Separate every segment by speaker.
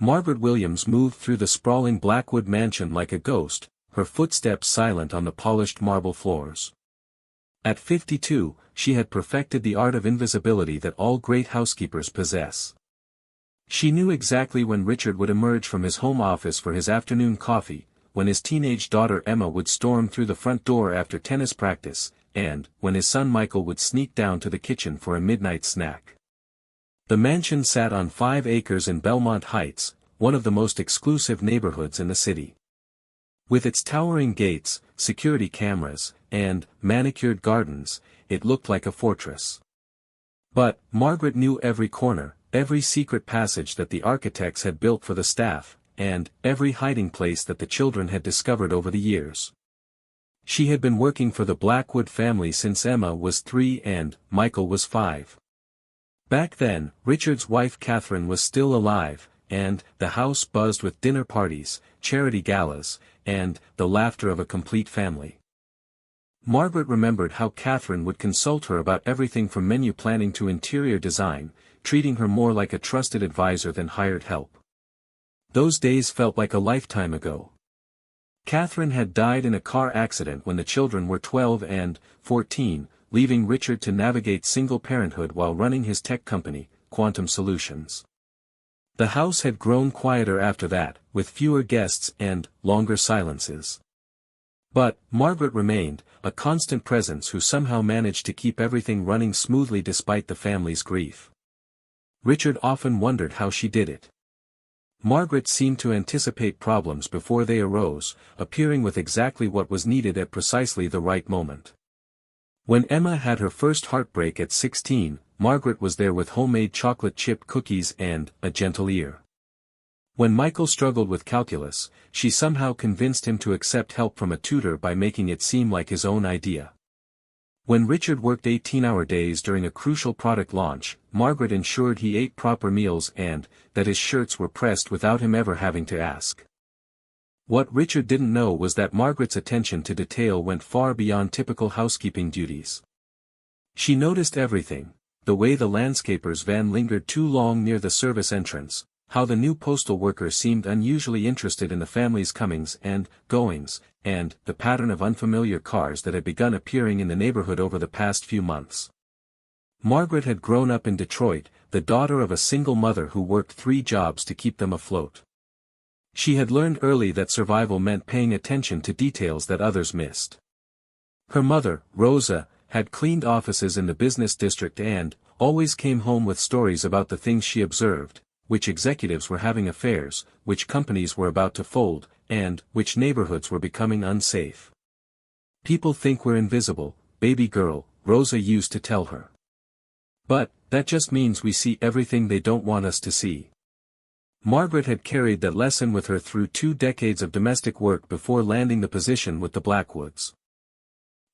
Speaker 1: Margaret Williams moved through the sprawling Blackwood mansion like a ghost, her footsteps silent on the polished marble floors. At 52, she had perfected the art of invisibility that all great housekeepers possess. She knew exactly when Richard would emerge from his home office for his afternoon coffee, when his teenage daughter Emma would storm through the front door after tennis practice, and when his son Michael would sneak down to the kitchen for a midnight snack. The mansion sat on 5 acres in Belmont Heights, one of the most exclusive neighborhoods in the city. With its towering gates, security cameras, and manicured gardens, it looked like a fortress. But Margaret knew every corner, every secret passage that the architects had built for the staff, and every hiding place that the children had discovered over the years. She had been working for the Blackwood family since Emma was 3 and Michael was 5. Back then, Richard's wife Catherine was still alive, and the house buzzed with dinner parties, charity galas, and the laughter of a complete family. Margaret remembered how Catherine would consult her about everything from menu planning to interior design, treating her more like a trusted advisor than hired help. Those days felt like a lifetime ago. Catherine had died in a car accident when the children were 12 and 14, leaving Richard to navigate single parenthood while running his tech company, Quantum Solutions. The house had grown quieter after that, with fewer guests and longer silences. But Margaret remained, a constant presence who somehow managed to keep everything running smoothly despite the family's grief. Richard often wondered how she did it. Margaret seemed to anticipate problems before they arose, appearing with exactly what was needed at precisely the right moment. When Emma had her first heartbreak at 16, Margaret was there with homemade chocolate chip cookies and a gentle ear. When Michael struggled with calculus, she somehow convinced him to accept help from a tutor by making it seem like his own idea. When Richard worked 18-hour days during a crucial product launch, Margaret ensured he ate proper meals and that his shirts were pressed without him ever having to ask. What Richard didn't know was that Margaret's attention to detail went far beyond typical housekeeping duties. She noticed everything: the way the landscaper's van lingered too long near the service entrance, how the new postal worker seemed unusually interested in the family's comings and goings, and the pattern of unfamiliar cars that had begun appearing in the neighborhood over the past few months. Margaret had grown up in Detroit, the daughter of a single mother who worked 3 jobs to keep them afloat. She had learned early that survival meant paying attention to details that others missed. Her mother, Rosa, had cleaned offices in the business district and always came home with stories about the things she observed: which executives were having affairs, which companies were about to fold, and which neighborhoods were becoming unsafe. "People think we're invisible, baby girl," Rosa used to tell her. "But that just means we see everything they don't want us to see." Margaret had carried that lesson with her through 2 decades of domestic work before landing the position with the Blackwoods.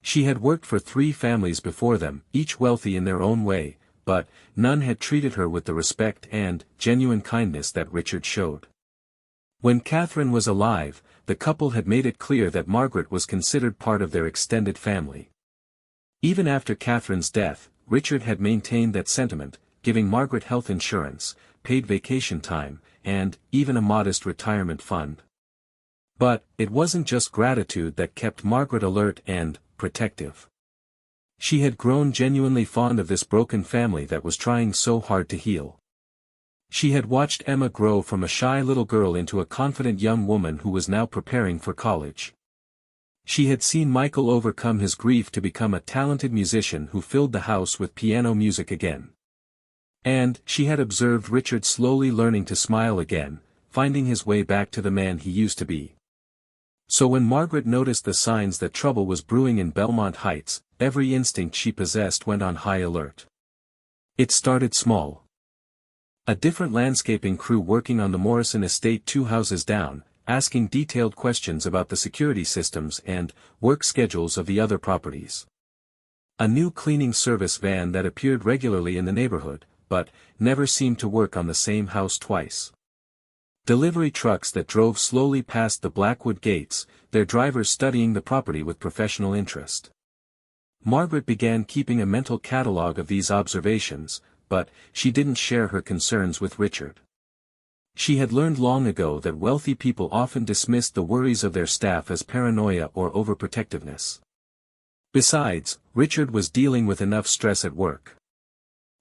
Speaker 1: She had worked for 3 families before them, each wealthy in their own way, but none had treated her with the respect and genuine kindness that Richard showed. When Catherine was alive, the couple had made it clear that Margaret was considered part of their extended family. Even after Catherine's death, Richard had maintained that sentiment, giving Margaret health insurance, paid vacation time, and even a modest retirement fund. But it wasn't just gratitude that kept Margaret alert and protective. She had grown genuinely fond of this broken family that was trying so hard to heal. She had watched Emma grow from a shy little girl into a confident young woman who was now preparing for college. She had seen Michael overcome his grief to become a talented musician who filled the house with piano music again. And she had observed Richard slowly learning to smile again, finding his way back to the man he used to be. So when Margaret noticed the signs that trouble was brewing in Belmont Heights, every instinct she possessed went on high alert. It started small. A different landscaping crew working on the Morrison estate 2 houses down, asking detailed questions about the security systems and work schedules of the other properties. A new cleaning service van that appeared regularly in the neighborhood, but never seemed to work on the same house twice. Delivery trucks that drove slowly past the Blackwood gates, their drivers studying the property with professional interest. Margaret began keeping a mental catalogue of these observations, but she didn't share her concerns with Richard. She had learned long ago that wealthy people often dismissed the worries of their staff as paranoia or overprotectiveness. Besides, Richard was dealing with enough stress at work.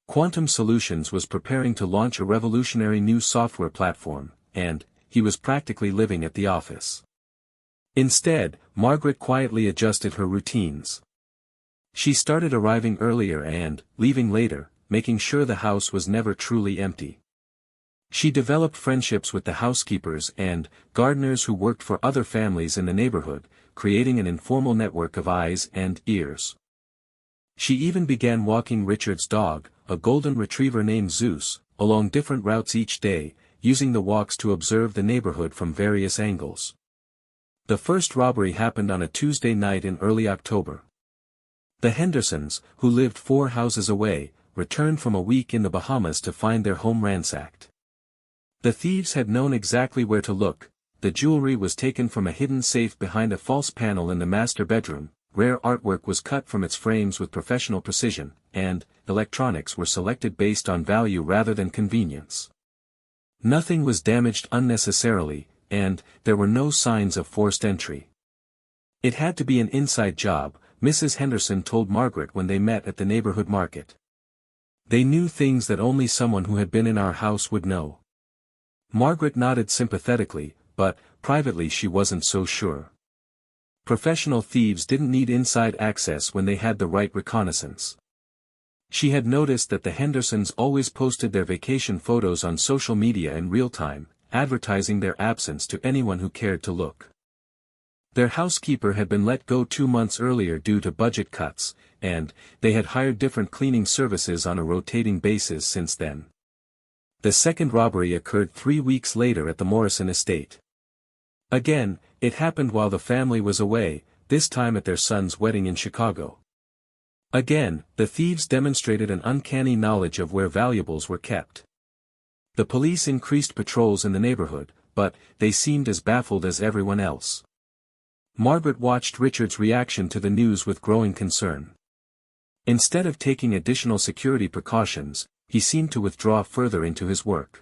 Speaker 1: Quantum Solutions was preparing to launch a revolutionary new software platform, and he was practically living at the office. Instead, Margaret quietly adjusted her routines. She started arriving earlier and leaving later, making sure the house was never truly empty. She developed friendships with the housekeepers and gardeners who worked for other families in the neighborhood, creating an informal network of eyes and ears. She even began walking Richard's dog, a golden retriever named Zeus, along different routes each day, using the walks to observe the neighborhood from various angles. The first robbery happened on a Tuesday night in early October. The Hendersons, who lived 4 houses away, returned from a week in the Bahamas to find their home ransacked. The thieves had known exactly where to look. The jewelry was taken from a hidden safe behind a false panel in the master bedroom, rare artwork was cut from its frames with professional precision, and electronics were selected based on value rather than convenience. Nothing was damaged unnecessarily, and there were no signs of forced entry. It had to be an inside job, Mrs. Henderson told Margaret when they met at the neighborhood market. They knew things that only someone who had been in our house would know. Margaret nodded sympathetically, but privately she wasn't so sure. Professional thieves didn't need inside access when they had the right reconnaissance. She had noticed that the Hendersons always posted their vacation photos on social media in real time, advertising their absence to anyone who cared to look. Their housekeeper had been let go 2 months earlier due to budget cuts, and they had hired different cleaning services on a rotating basis since then. The second robbery occurred 3 weeks later at the Morrison estate. Again, it happened while the family was away, this time at their son's wedding in Chicago. Again, the thieves demonstrated an uncanny knowledge of where valuables were kept. The police increased patrols in the neighborhood, but they seemed as baffled as everyone else. Margaret watched Richard's reaction to the news with growing concern. Instead of taking additional security precautions, he seemed to withdraw further into his work.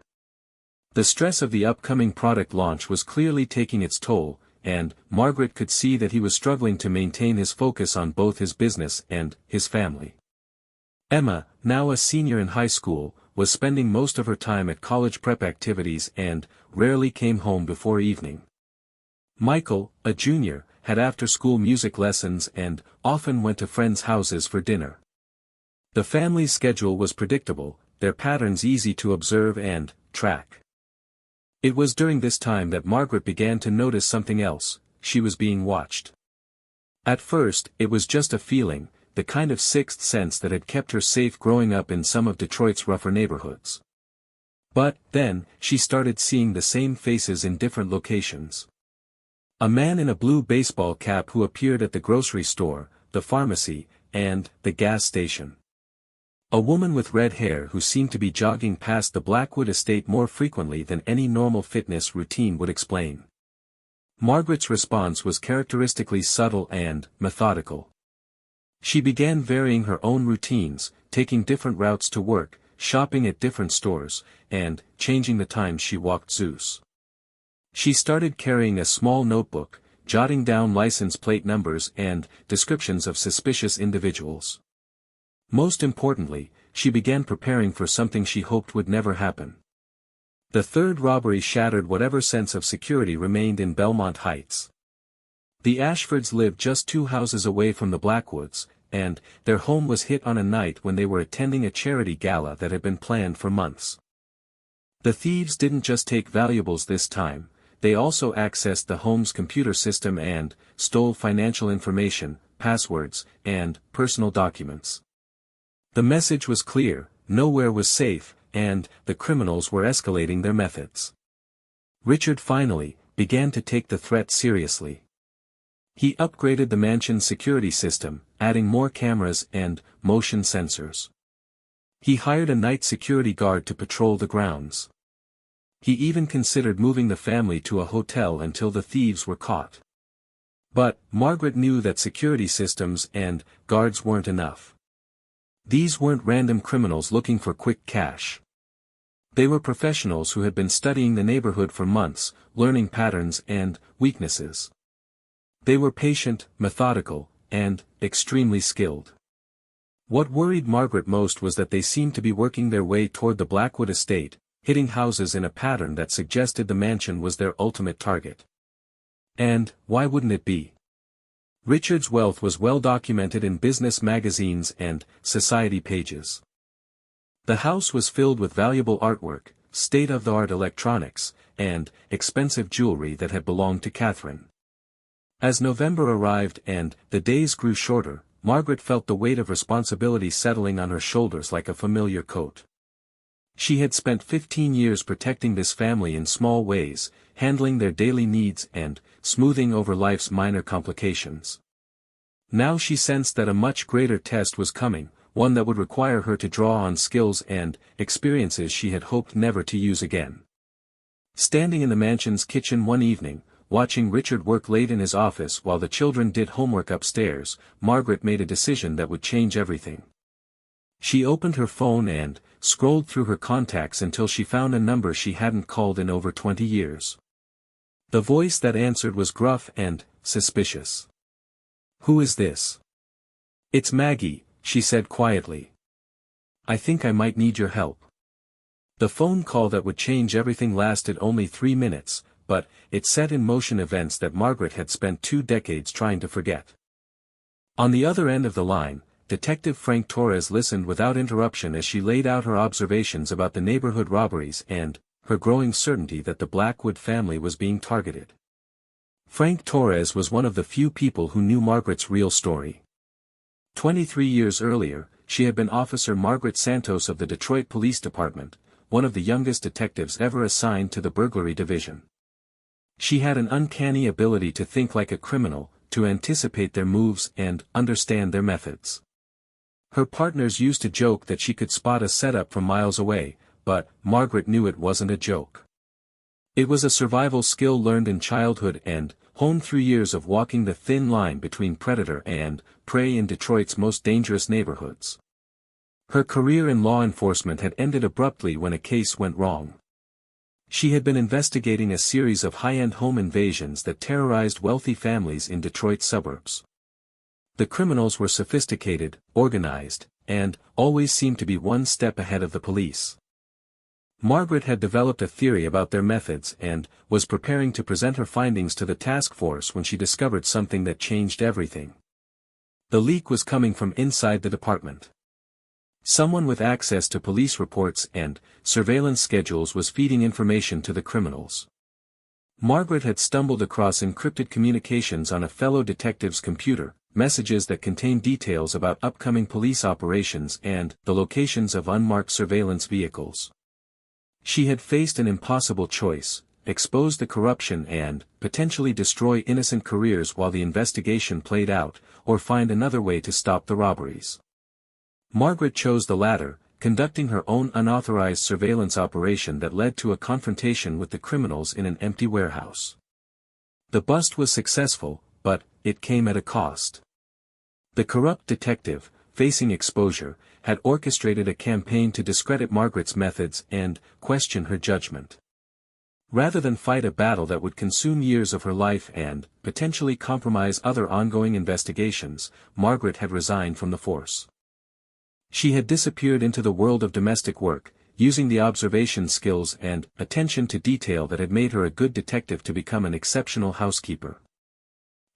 Speaker 1: The stress of the upcoming product launch was clearly taking its toll, and Margaret could see that he was struggling to maintain his focus on both his business and his family. Emma, now a senior in high school, was spending most of her time at college prep activities and rarely came home before evening. Michael, a junior, had after-school music lessons and often went to friends' houses for dinner. The family's schedule was predictable, their patterns easy to observe and track. It was during this time that Margaret began to notice something else: she was being watched. At first, it was just a feeling, the kind of sixth sense that had kept her safe growing up in some of Detroit's rougher neighborhoods. But, then, she started seeing the same faces in different locations. A man in a blue baseball cap who appeared at the grocery store, the pharmacy, and the gas station. A woman with red hair who seemed to be jogging past the Blackwood estate more frequently than any normal fitness routine would explain. Margaret's response was characteristically subtle and methodical. She began varying her own routines, taking different routes to work, shopping at different stores, and changing the times she walked Zeus. She started carrying a small notebook, jotting down license plate numbers and descriptions of suspicious individuals. Most importantly, she began preparing for something she hoped would never happen. The third robbery shattered whatever sense of security remained in Belmont Heights. The Ashfords lived just 2 houses away from the Blackwoods, and their home was hit on a night when they were attending a charity gala that had been planned for months. The thieves didn't just take valuables this time, they also accessed the home's computer system and stole financial information, passwords, and personal documents. The message was clear: nowhere was safe, and the criminals were escalating their methods. Richard finally began to take the threat seriously. He upgraded the mansion's security system, adding more cameras and motion sensors. He hired a night security guard to patrol the grounds. He even considered moving the family to a hotel until the thieves were caught. But Margaret knew that security systems and guards weren't enough. These weren't random criminals looking for quick cash. They were professionals who had been studying the neighborhood for months, learning patterns and weaknesses. They were patient, methodical, and extremely skilled. What worried Margaret most was that they seemed to be working their way toward the Blackwood estate, hitting houses in a pattern that suggested the mansion was their ultimate target. And, why wouldn't it be? Richard's wealth was well documented in business magazines and society pages. The house was filled with valuable artwork, state-of-the-art electronics, and expensive jewelry that had belonged to Catherine. As November arrived and the days grew shorter, Margaret felt the weight of responsibility settling on her shoulders like a familiar coat. She had spent 15 years protecting this family in small ways, handling their daily needs and smoothing over life's minor complications. Now she sensed that a much greater test was coming, one that would require her to draw on skills and experiences she had hoped never to use again. Standing in the mansion's kitchen one evening, watching Richard work late in his office while the children did homework upstairs, Margaret made a decision that would change everything. She opened her phone and scrolled through her contacts until she found a number she hadn't called in over 20 years. The voice that answered was gruff and suspicious. "Who is this?" "It's Maggie," she said quietly. "I think I might need your help." The phone call that would change everything lasted only 3 minutes, but it set in motion events that Margaret had spent 2 decades trying to forget. On the other end of the line, Detective Frank Torres listened without interruption as she laid out her observations about the neighborhood robberies and her growing certainty that the Blackwood family was being targeted. Frank Torres was one of the few people who knew Margaret's real story. 23 years earlier, she had been Officer Margaret Santos of the Detroit Police Department, one of the youngest detectives ever assigned to the burglary division. She had an uncanny ability to think like a criminal, to anticipate their moves and understand their methods. Her partners used to joke that she could spot a setup from miles away, but Margaret knew it wasn't a joke. It was a survival skill learned in childhood and honed through years of walking the thin line between predator and prey in Detroit's most dangerous neighborhoods. Her career in law enforcement had ended abruptly when a case went wrong. She had been investigating a series of high-end home invasions that terrorized wealthy families in Detroit's suburbs. The criminals were sophisticated, organized, and always seemed to be one step ahead of the police. Margaret had developed a theory about their methods and was preparing to present her findings to the task force when she discovered something that changed everything. The leak was coming from inside the department. Someone with access to police reports and surveillance schedules was feeding information to the criminals. Margaret had stumbled across encrypted communications on a fellow detective's computer, messages that contained details about upcoming police operations and the locations of unmarked surveillance vehicles. She had faced an impossible choice: expose the corruption and potentially destroy innocent careers while the investigation played out, or find another way to stop the robberies. Margaret chose the latter, conducting her own unauthorized surveillance operation that led to a confrontation with the criminals in an empty warehouse. The bust was successful, but it came at a cost. The corrupt detective, facing exposure, had orchestrated a campaign to discredit Margaret's methods and question her judgment. Rather than fight a battle that would consume years of her life and potentially compromise other ongoing investigations, Margaret had resigned from the force. She had disappeared into the world of domestic work, using the observation skills and attention to detail that had made her a good detective to become an exceptional housekeeper.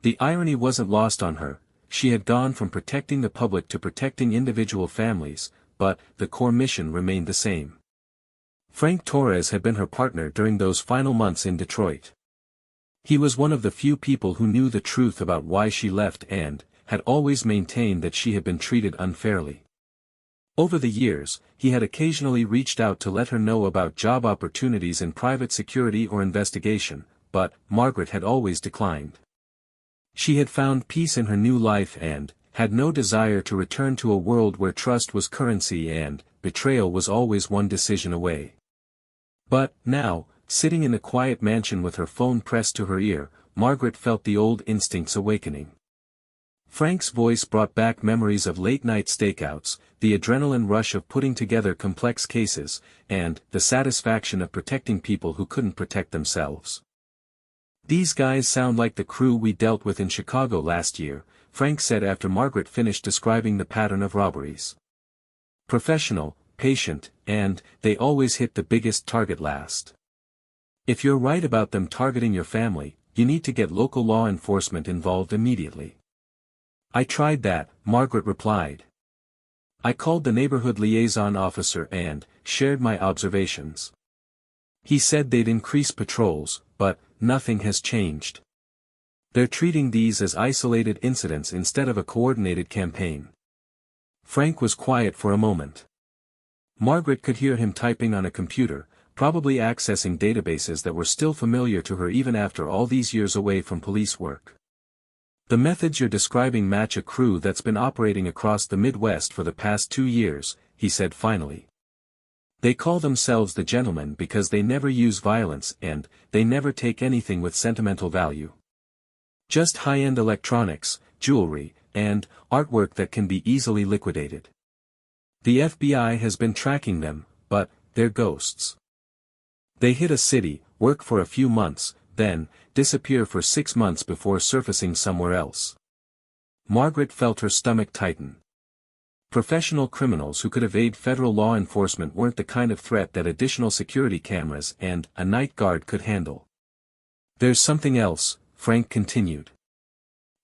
Speaker 1: The irony wasn't lost on her: she had gone from protecting the public to protecting individual families, but the core mission remained the same. Frank Torres had been her partner during those final months in Detroit. He was one of the few people who knew the truth about why she left and had always maintained that she had been treated unfairly. Over the years, he had occasionally reached out to let her know about job opportunities in private security or investigation, but Margaret had always declined. She had found peace in her new life and had no desire to return to a world where trust was currency and betrayal was always one decision away. But, now, sitting in the quiet mansion with her phone pressed to her ear, Margaret felt the old instincts awakening. Frank's voice brought back memories of late-night stakeouts, the adrenaline rush of putting together complex cases, and the satisfaction of protecting people who couldn't protect themselves. "These guys sound like the crew we dealt with in Chicago last year," Frank said after Margaret finished describing the pattern of robberies. "Professional, patient, and they always hit the biggest target last. If you're right about them targeting your family, you need to get local law enforcement involved immediately." "I tried that," Margaret replied. "I called the neighborhood liaison officer and shared my observations. He said they'd increase patrols, but nothing has changed. They're treating these as isolated incidents instead of a coordinated campaign." Frank was quiet for a moment. Margaret could hear him typing on a computer, probably accessing databases that were still familiar to her even after all these years away from police work. "The methods you're describing match a crew that's been operating across the Midwest for the past 2 years," he said finally. "They call themselves the gentlemen because they never use violence and they never take anything with sentimental value. Just high-end electronics, jewelry, and artwork that can be easily liquidated. The FBI has been tracking them, but they're ghosts. They hit a city, work for a few months, then disappear for 6 months before surfacing somewhere else." Margaret felt her stomach tighten. Professional criminals who could evade federal law enforcement weren't the kind of threat that additional security cameras and a night guard could handle. "There's something else," Frank continued.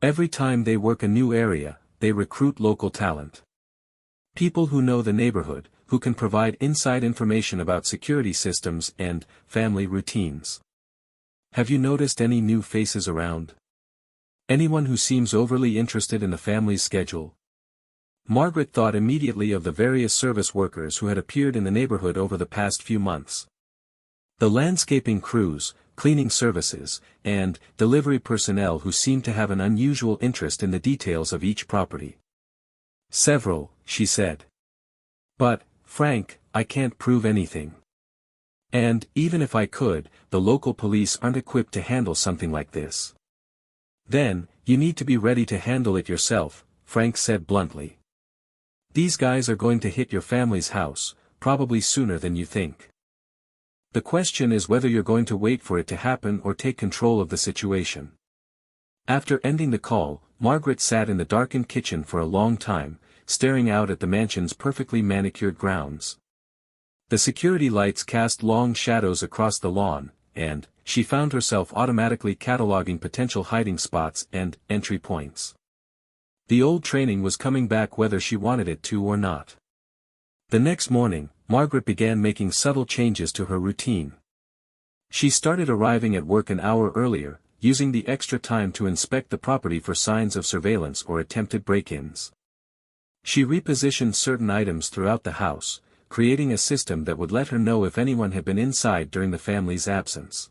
Speaker 1: "Every time they work a new area, they recruit local talent. People who know the neighborhood, who can provide inside information about security systems and family routines. Have you noticed any new faces around? Anyone who seems overly interested in the family's schedule?" Margaret thought immediately of the various service workers who had appeared in the neighborhood over the past few months. The landscaping crews, cleaning services, and delivery personnel who seemed to have an unusual interest in the details of each property. "Several," she said. "But, Frank, I can't prove anything. And, even if I could, the local police aren't equipped to handle something like this." "Then, you need to be ready to handle it yourself," Frank said bluntly. "These guys are going to hit your family's house, probably sooner than you think. The question is whether you're going to wait for it to happen or take control of the situation." After ending the call, Margaret sat in the darkened kitchen for a long time, staring out at the mansion's perfectly manicured grounds. The security lights cast long shadows across the lawn, and she found herself automatically cataloging potential hiding spots and entry points. The old training was coming back whether she wanted it to or not. The next morning, Margaret began making subtle changes to her routine. She started arriving at work an hour earlier, using the extra time to inspect the property for signs of surveillance or attempted break-ins. She repositioned certain items throughout the house, creating a system that would let her know if anyone had been inside during the family's absence.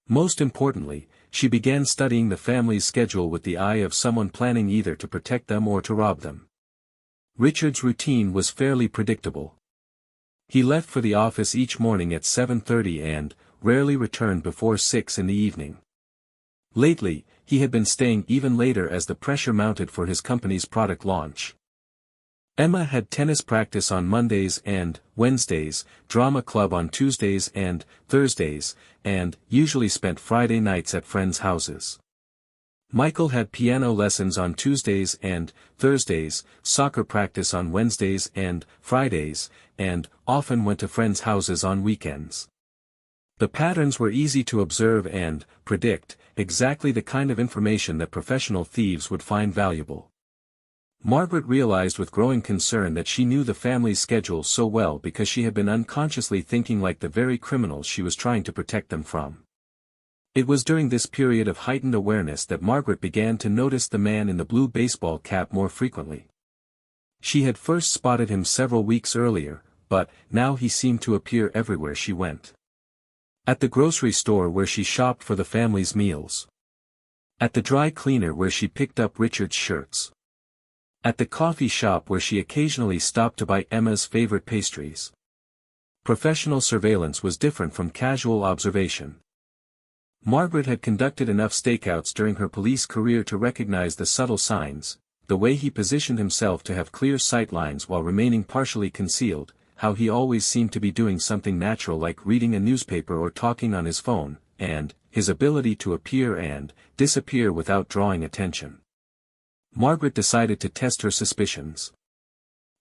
Speaker 1: Most importantly, she began studying the family's schedule with the eye of someone planning either to protect them or to rob them. Richard's routine was fairly predictable. He left for the office each morning at 7:30 and rarely returned before 6 in the evening. Lately, he had been staying even later as the pressure mounted for his company's product launch. Emma had tennis practice on Mondays and Wednesdays, drama club on Tuesdays and Thursdays, and usually spent Friday nights at friends' houses. Michael had piano lessons on Tuesdays and Thursdays, soccer practice on Wednesdays and Fridays, and often went to friends' houses on weekends. The patterns were easy to observe and predict, exactly the kind of information that professional thieves would find valuable. Margaret realized with growing concern that she knew the family's schedule so well because she had been unconsciously thinking like the very criminals she was trying to protect them from. It was during this period of heightened awareness that Margaret began to notice the man in the blue baseball cap more frequently. She had first spotted him several weeks earlier, but now he seemed to appear everywhere she went. At the grocery store where she shopped for the family's meals. At the dry cleaner where she picked up Richard's shirts. At the coffee shop where she occasionally stopped to buy Emma's favorite pastries. Professional surveillance was different from casual observation. Margaret had conducted enough stakeouts during her police career to recognize the subtle signs, the way he positioned himself to have clear sight lines while remaining partially concealed, how he always seemed to be doing something natural like reading a newspaper or talking on his phone, and his ability to appear and disappear without drawing attention. Margaret decided to test her suspicions.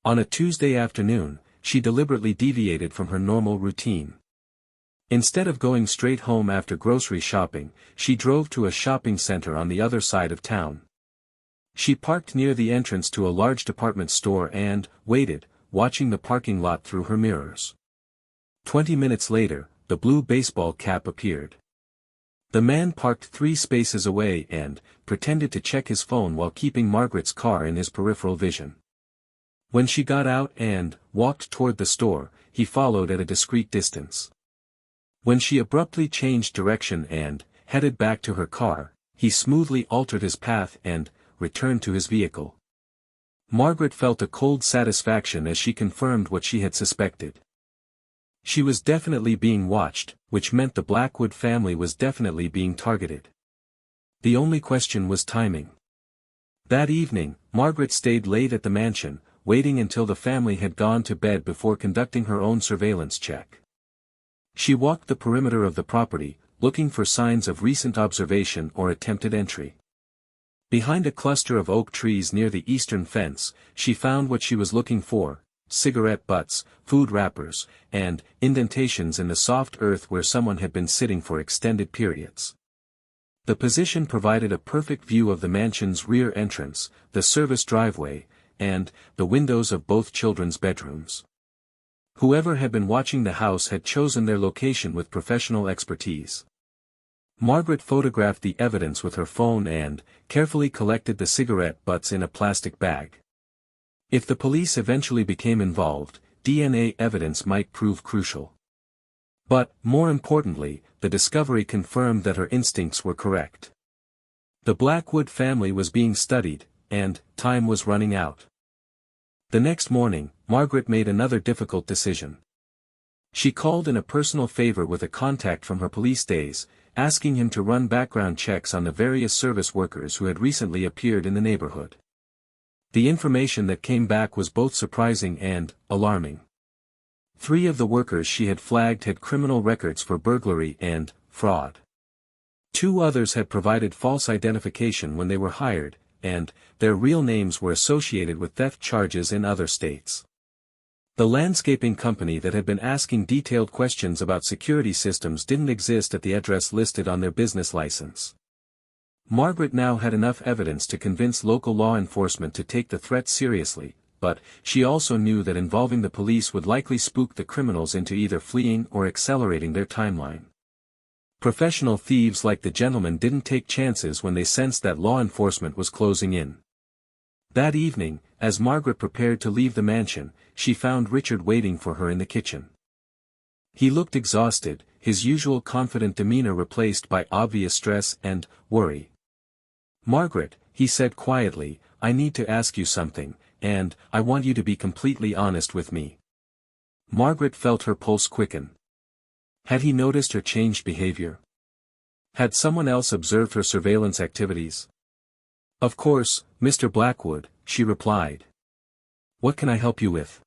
Speaker 1: On a Tuesday afternoon, she deliberately deviated from her normal routine. Instead of going straight home after grocery shopping, she drove to a shopping center on the other side of town. She parked near the entrance to a large department store and waited, watching the parking lot through her mirrors. 20 minutes later, the blue baseball cap appeared. The man parked 3 spaces away and pretended to check his phone while keeping Margaret's car in his peripheral vision. When she got out and walked toward the store, he followed at a discreet distance. When she abruptly changed direction and headed back to her car, he smoothly altered his path and returned to his vehicle. Margaret felt a cold satisfaction as she confirmed what she had suspected. She was definitely being watched, which meant the Blackwood family was definitely being targeted. The only question was timing. That evening, Margaret stayed late at the mansion, waiting until the family had gone to bed before conducting her own surveillance check. She walked the perimeter of the property, looking for signs of recent observation or attempted entry. Behind a cluster of oak trees near the eastern fence, she found what she was looking for: cigarette butts, food wrappers, and indentations in the soft earth where someone had been sitting for extended periods. The position provided a perfect view of the mansion's rear entrance, the service driveway, and the windows of both children's bedrooms. Whoever had been watching the house had chosen their location with professional expertise. Margaret photographed the evidence with her phone and carefully collected the cigarette butts in a plastic bag. If the police eventually became involved, DNA evidence might prove crucial. But, more importantly, the discovery confirmed that her instincts were correct. The Blackwood family was being studied, and time was running out. The next morning, Margaret made another difficult decision. She called in a personal favor with a contact from her police days, asking him to run background checks on the various service workers who had recently appeared in the neighborhood. The information that came back was both surprising and alarming. 3 of the workers she had flagged had criminal records for burglary and fraud. 2 others had provided false identification when they were hired, and their real names were associated with theft charges in other states. The landscaping company that had been asking detailed questions about security systems didn't exist at the address listed on their business license. Margaret now had enough evidence to convince local law enforcement to take the threat seriously, but she also knew that involving the police would likely spook the criminals into either fleeing or accelerating their timeline. Professional thieves like the gentleman didn't take chances when they sensed that law enforcement was closing in. That evening, as Margaret prepared to leave the mansion, she found Richard waiting for her in the kitchen. He looked exhausted, his usual confident demeanor replaced by obvious stress and worry. "Margaret," he said quietly, "I need to ask you something, and I want you to be completely honest with me." Margaret felt her pulse quicken. Had he noticed her changed behavior? Had someone else observed her surveillance activities? "Of course, Mr. Blackwood," she replied. "What can I help you with?"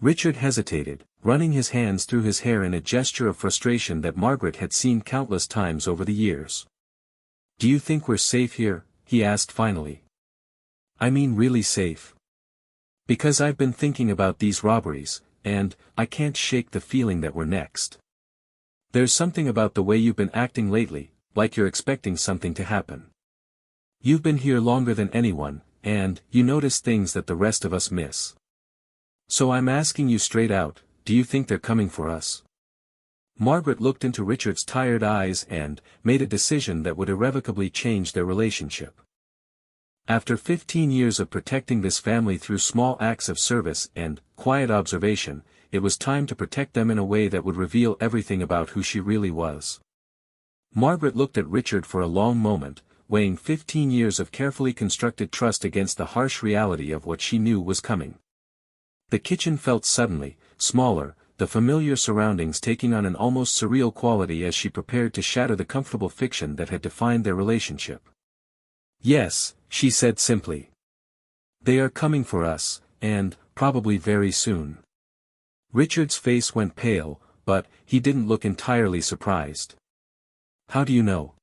Speaker 1: Richard hesitated, running his hands through his hair in a gesture of frustration that Margaret had seen countless times over the years. "Do you think we're safe here?" he asked finally. "I mean really safe. Because I've been thinking about these robberies, and I can't shake the feeling that we're next. There's something about the way you've been acting lately, like you're expecting something to happen. You've been here longer than anyone, and you notice things that the rest of us miss. So I'm asking you straight out, do you think they're coming for us?" Margaret looked into Richard's tired eyes and made a decision that would irrevocably change their relationship. After 15 years of protecting this family through small acts of service and quiet observation, it was time to protect them in a way that would reveal everything about who she really was. Margaret looked at Richard for a long moment, weighing 15 years of carefully constructed trust against the harsh reality of what she knew was coming. The kitchen felt suddenly smaller, the familiar surroundings taking on an almost surreal quality as she prepared to shatter the comfortable fiction that had defined their relationship. "Yes," she said simply. "They are coming for us, and, probably very soon." Richard's face went pale, but he didn't look entirely surprised. "How do you know?"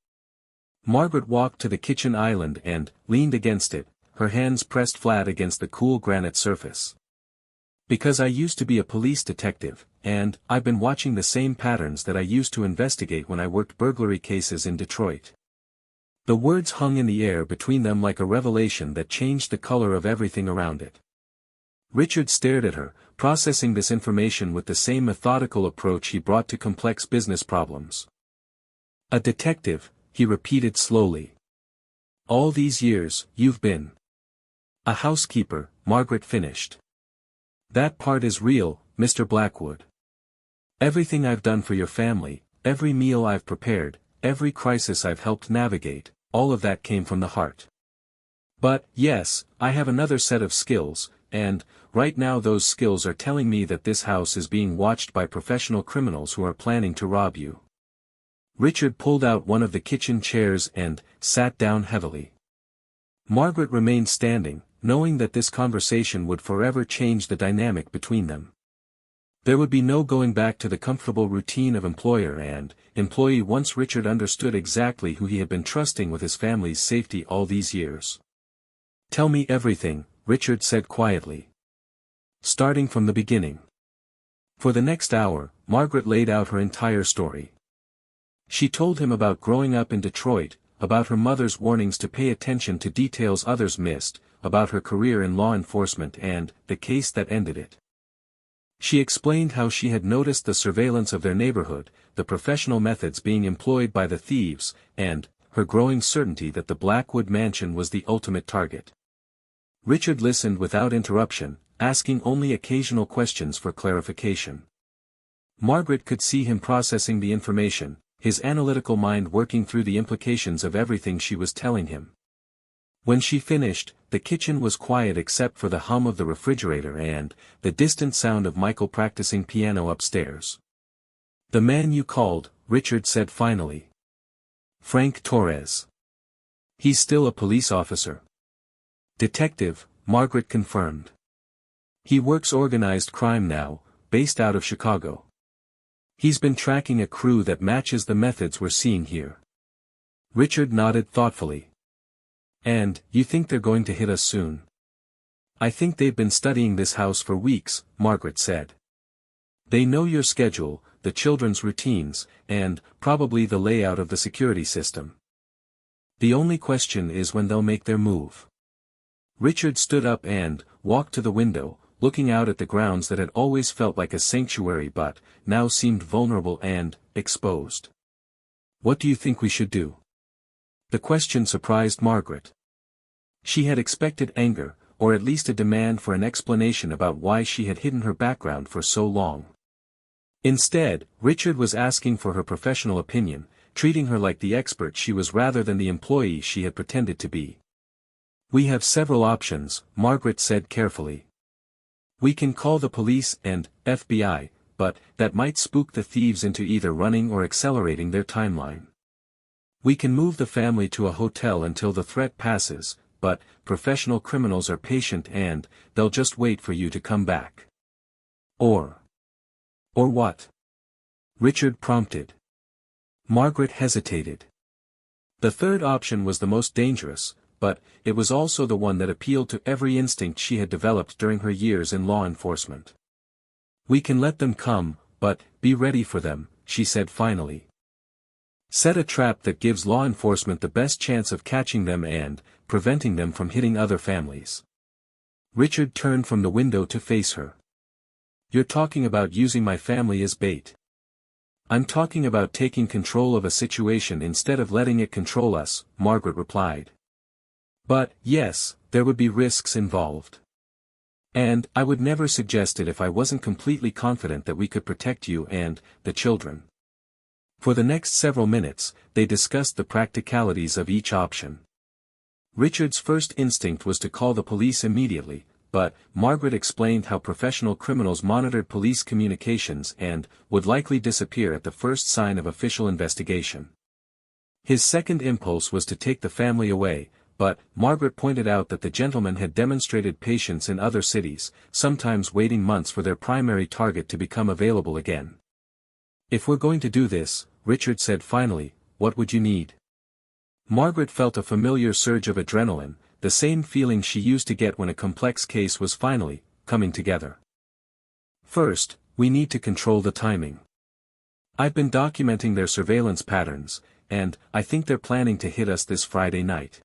Speaker 1: Margaret walked to the kitchen island and leaned against it, her hands pressed flat against the cool granite surface. "Because I used to be a police detective, and I've been watching the same patterns that I used to investigate when I worked burglary cases in Detroit." The words hung in the air between them like a revelation that changed the color of everything around it. Richard stared at her, processing this information with the same methodical approach he brought to complex business problems. "A detective," he repeated slowly. "All these years, you've been." "A housekeeper," Margaret finished. "That part is real, Mr. Blackwood. Everything I've done for your family, every meal I've prepared, every crisis I've helped navigate, all of that came from the heart. But, yes, I have another set of skills, and, right now those skills are telling me that this house is being watched by professional criminals who are planning to rob you." Richard pulled out one of the kitchen chairs and sat down heavily. Margaret remained standing, knowing that this conversation would forever change the dynamic between them. There would be no going back to the comfortable routine of employer and employee once Richard understood exactly who he had been trusting with his family's safety all these years. "Tell me everything," Richard said quietly. "Starting from the beginning." For the next hour, Margaret laid out her entire story. She told him about growing up in Detroit, about her mother's warnings to pay attention to details others missed, about her career in law enforcement and the case that ended it. She explained how she had noticed the surveillance of their neighborhood, the professional methods being employed by the thieves, and her growing certainty that the Blackwood mansion was the ultimate target. Richard listened without interruption, asking only occasional questions for clarification. Margaret could see him processing the information, his analytical mind working through the implications of everything she was telling him. When she finished, the kitchen was quiet except for the hum of the refrigerator and the distant sound of Michael practicing piano upstairs. "The man you called," Richard said finally. "Frank Torres. He's still a police officer." "Detective," Margaret confirmed. "He works organized crime now, based out of Chicago. He's been tracking a crew that matches the methods we're seeing here." Richard nodded thoughtfully. "And, you think they're going to hit us soon?" "I think they've been studying this house for weeks," Margaret said. "They know your schedule, the children's routines, and, probably the layout of the security system. The only question is when they'll make their move." Richard stood up and walked to the window, looking out at the grounds that had always felt like a sanctuary but now seemed vulnerable and exposed. "What do you think we should do?" The question surprised Margaret. She had expected anger, or at least a demand for an explanation about why she had hidden her background for so long. Instead, Richard was asking for her professional opinion, treating her like the expert she was rather than the employee she had pretended to be. "We have several options," Margaret said carefully. "We can call the police and FBI, but that might spook the thieves into either running or accelerating their timeline. We can move the family to a hotel until the threat passes, but professional criminals are patient and they'll just wait for you to come back." Or what?" Richard prompted. Margaret hesitated. The third option was the most dangerous, but it was also the one that appealed to every instinct she had developed during her years in law enforcement. "We can let them come, but be ready for them," she said finally. "Set a trap that gives law enforcement the best chance of catching them and preventing them from hitting other families." Richard turned from the window to face her. "You're talking about using my family as bait." "I'm talking about taking control of a situation instead of letting it control us," Margaret replied. "But, yes, there would be risks involved. And I would never suggest it if I wasn't completely confident that we could protect you and the children." For the next several minutes, they discussed the practicalities of each option. Richard's first instinct was to call the police immediately, but Margaret explained how professional criminals monitored police communications and would likely disappear at the first sign of official investigation. His second impulse was to take the family away, but Margaret pointed out that the gentleman had demonstrated patience in other cities, sometimes waiting months for their primary target to become available again. "If we're going to do this," Richard said finally, "what would you need?" Margaret felt a familiar surge of adrenaline, the same feeling she used to get when a complex case was finally coming together. "First, we need to control the timing. I've been documenting their surveillance patterns, and I think they're planning to hit us this Friday night.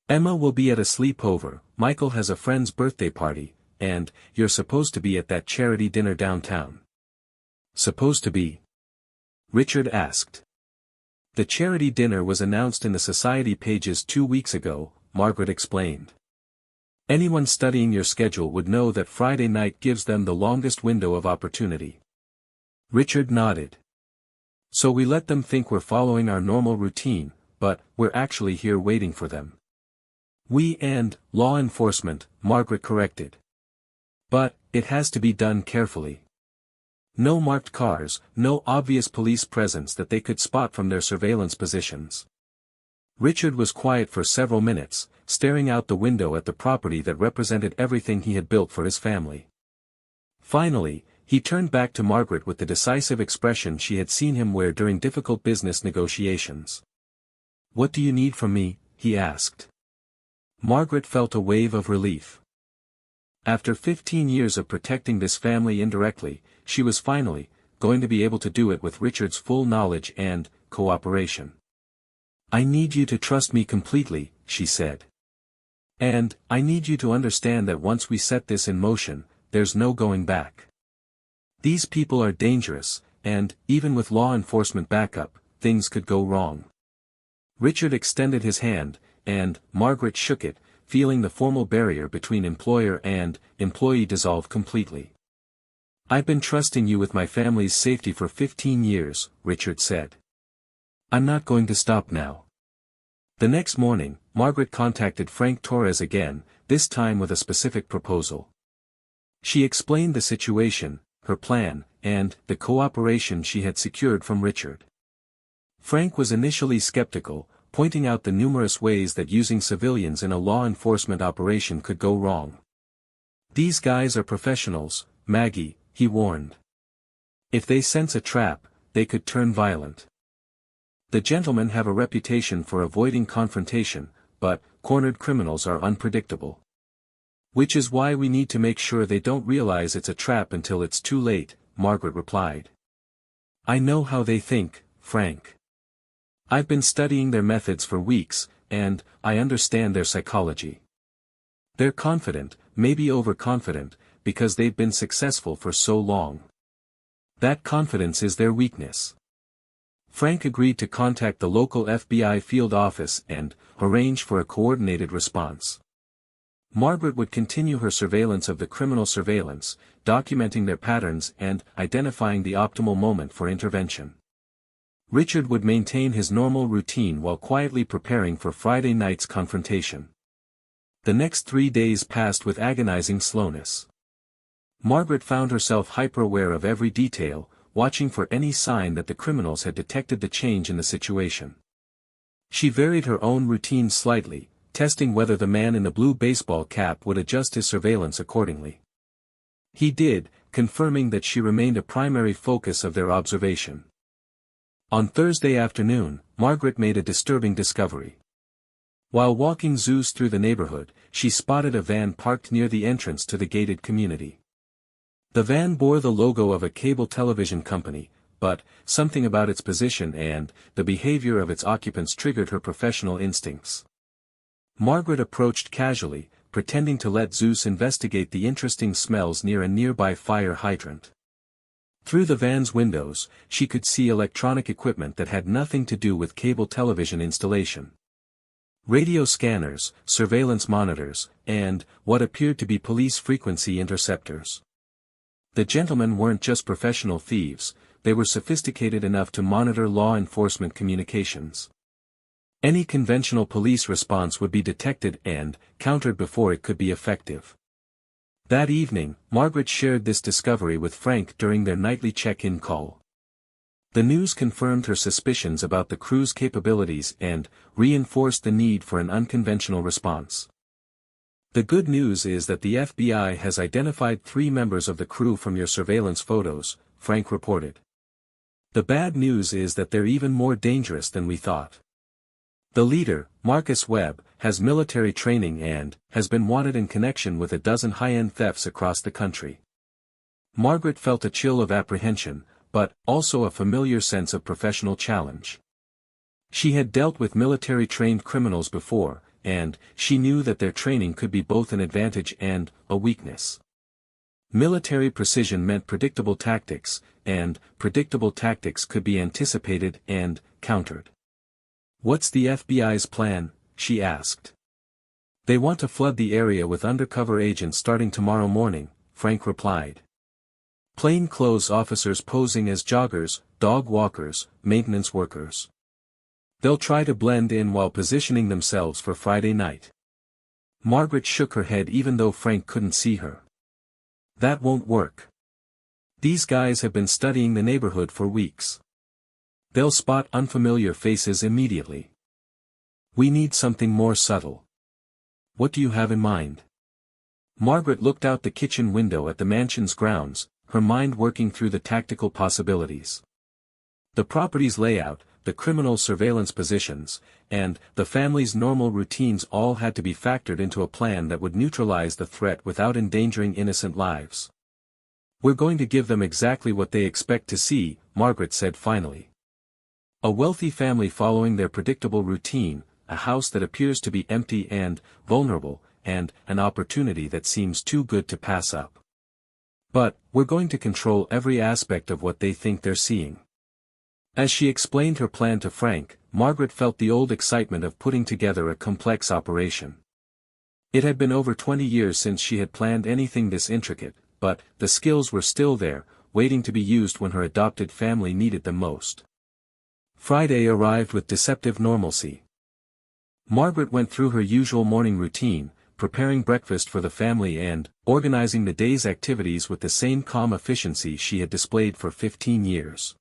Speaker 1: Emma will be at a sleepover, Michael has a friend's birthday party, and you're supposed to be at that charity dinner downtown." "Supposed to be?" Richard asked. "The charity dinner was announced in the society pages 2 weeks ago," Margaret explained. "Anyone studying your schedule would know that Friday night gives them the longest window of opportunity." Richard nodded. "So we let them think we're following our normal routine, but we're actually here waiting for them." "We and law enforcement," Margaret corrected. "But it has to be done carefully. No marked cars, no obvious police presence that they could spot from their surveillance positions." Richard was quiet for several minutes, staring out the window at the property that represented everything he had built for his family. Finally, he turned back to Margaret with the decisive expression she had seen him wear during difficult business negotiations. "What do you need from me?" he asked. Margaret felt a wave of relief. After 15 years of protecting this family indirectly, she was finally going to be able to do it with Richard's full knowledge and cooperation. "I need you to trust me completely," she said. "And I need you to understand that once we set this in motion, there's no going back. These people are dangerous, and, even with law enforcement backup, things could go wrong." Richard extended his hand, and Margaret shook it, feeling the formal barrier between employer and employee dissolve completely. "I've been trusting you with my family's safety for 15 years, Richard said. "I'm not going to stop now." The next morning, Margaret contacted Frank Torres again, this time with a specific proposal. She explained the situation, her plan, and the cooperation she had secured from Richard. Frank was initially skeptical, pointing out the numerous ways that using civilians in a law enforcement operation could go wrong. "These guys are professionals, Maggie," he warned. "If they sense a trap, they could turn violent. The gentlemen have a reputation for avoiding confrontation, but cornered criminals are unpredictable. Which is why we need to make sure they don't realize it's a trap until it's too late," Margaret replied. "I know how they think, Frank. I've been studying their methods for weeks, and I understand their psychology. They're confident, maybe overconfident, because they've been successful for so long. That confidence is their weakness." Frank agreed to contact the local FBI field office and arrange for a coordinated response. Margaret would continue her surveillance of the criminal surveillance, documenting their patterns and identifying the optimal moment for intervention. Richard would maintain his normal routine while quietly preparing for Friday night's confrontation. The next 3 days passed with agonizing slowness. Margaret found herself hyper-aware of every detail, watching for any sign that the criminals had detected the change in the situation. She varied her own routine slightly, testing whether the man in the blue baseball cap would adjust his surveillance accordingly. He did, confirming that she remained a primary focus of their observation. On Thursday afternoon, Margaret made a disturbing discovery. While walking zoos through the neighborhood, she spotted a van parked near the entrance to the gated community. The van bore the logo of a cable television company, but something about its position and the behavior of its occupants triggered her professional instincts. Margaret approached casually, pretending to let Zeus investigate the interesting smells near a nearby fire hydrant. Through the van's windows, she could see electronic equipment that had nothing to do with cable television installation. Radio scanners, surveillance monitors, and what appeared to be police frequency interceptors. The gentlemen weren't just professional thieves, they were sophisticated enough to monitor law enforcement communications. Any conventional police response would be detected and countered before it could be effective. That evening, Margaret shared this discovery with Frank during their nightly check-in call. The news confirmed her suspicions about the crew's capabilities and reinforced the need for an unconventional response. The good news is that the FBI has identified 3 members of the crew from your surveillance photos, Frank reported. The bad news is that they're even more dangerous than we thought. The leader, Marcus Webb, has military training and has been wanted in connection with a dozen high-end thefts across the country. Margaret felt a chill of apprehension, but also a familiar sense of professional challenge. She had dealt with military-trained criminals before, and she knew that their training could be both an advantage and a weakness. Military precision meant predictable tactics, and predictable tactics could be anticipated and countered. "What's the FBI's plan?" she asked. "They want to flood the area with undercover agents starting tomorrow morning," Frank replied. "Plainclothes officers posing as joggers, dog walkers, maintenance workers. They'll try to blend in while positioning themselves for Friday night." Margaret shook her head even though Frank couldn't see her. "That won't work. These guys have been studying the neighborhood for weeks. They'll spot unfamiliar faces immediately. We need something more subtle. What do you have in mind?" Margaret looked out the kitchen window at the mansion's grounds, her mind working through the tactical possibilities. The property's layout, the criminal surveillance positions, and the family's normal routines all had to be factored into a plan that would neutralize the threat without endangering innocent lives. "We're going to give them exactly what they expect to see," Margaret said finally. "A wealthy family following their predictable routine, a house that appears to be empty and vulnerable, and an opportunity that seems too good to pass up. But, we're going to control every aspect of what they think they're seeing." As she explained her plan to Frank, Margaret felt the old excitement of putting together a complex operation. It had been over 20 years since she had planned anything this intricate, but the skills were still there, waiting to be used when her adopted family needed them most. Friday arrived with deceptive normalcy. Margaret went through her usual morning routine, preparing breakfast for the family and organizing the day's activities with the same calm efficiency she had displayed for 15 years.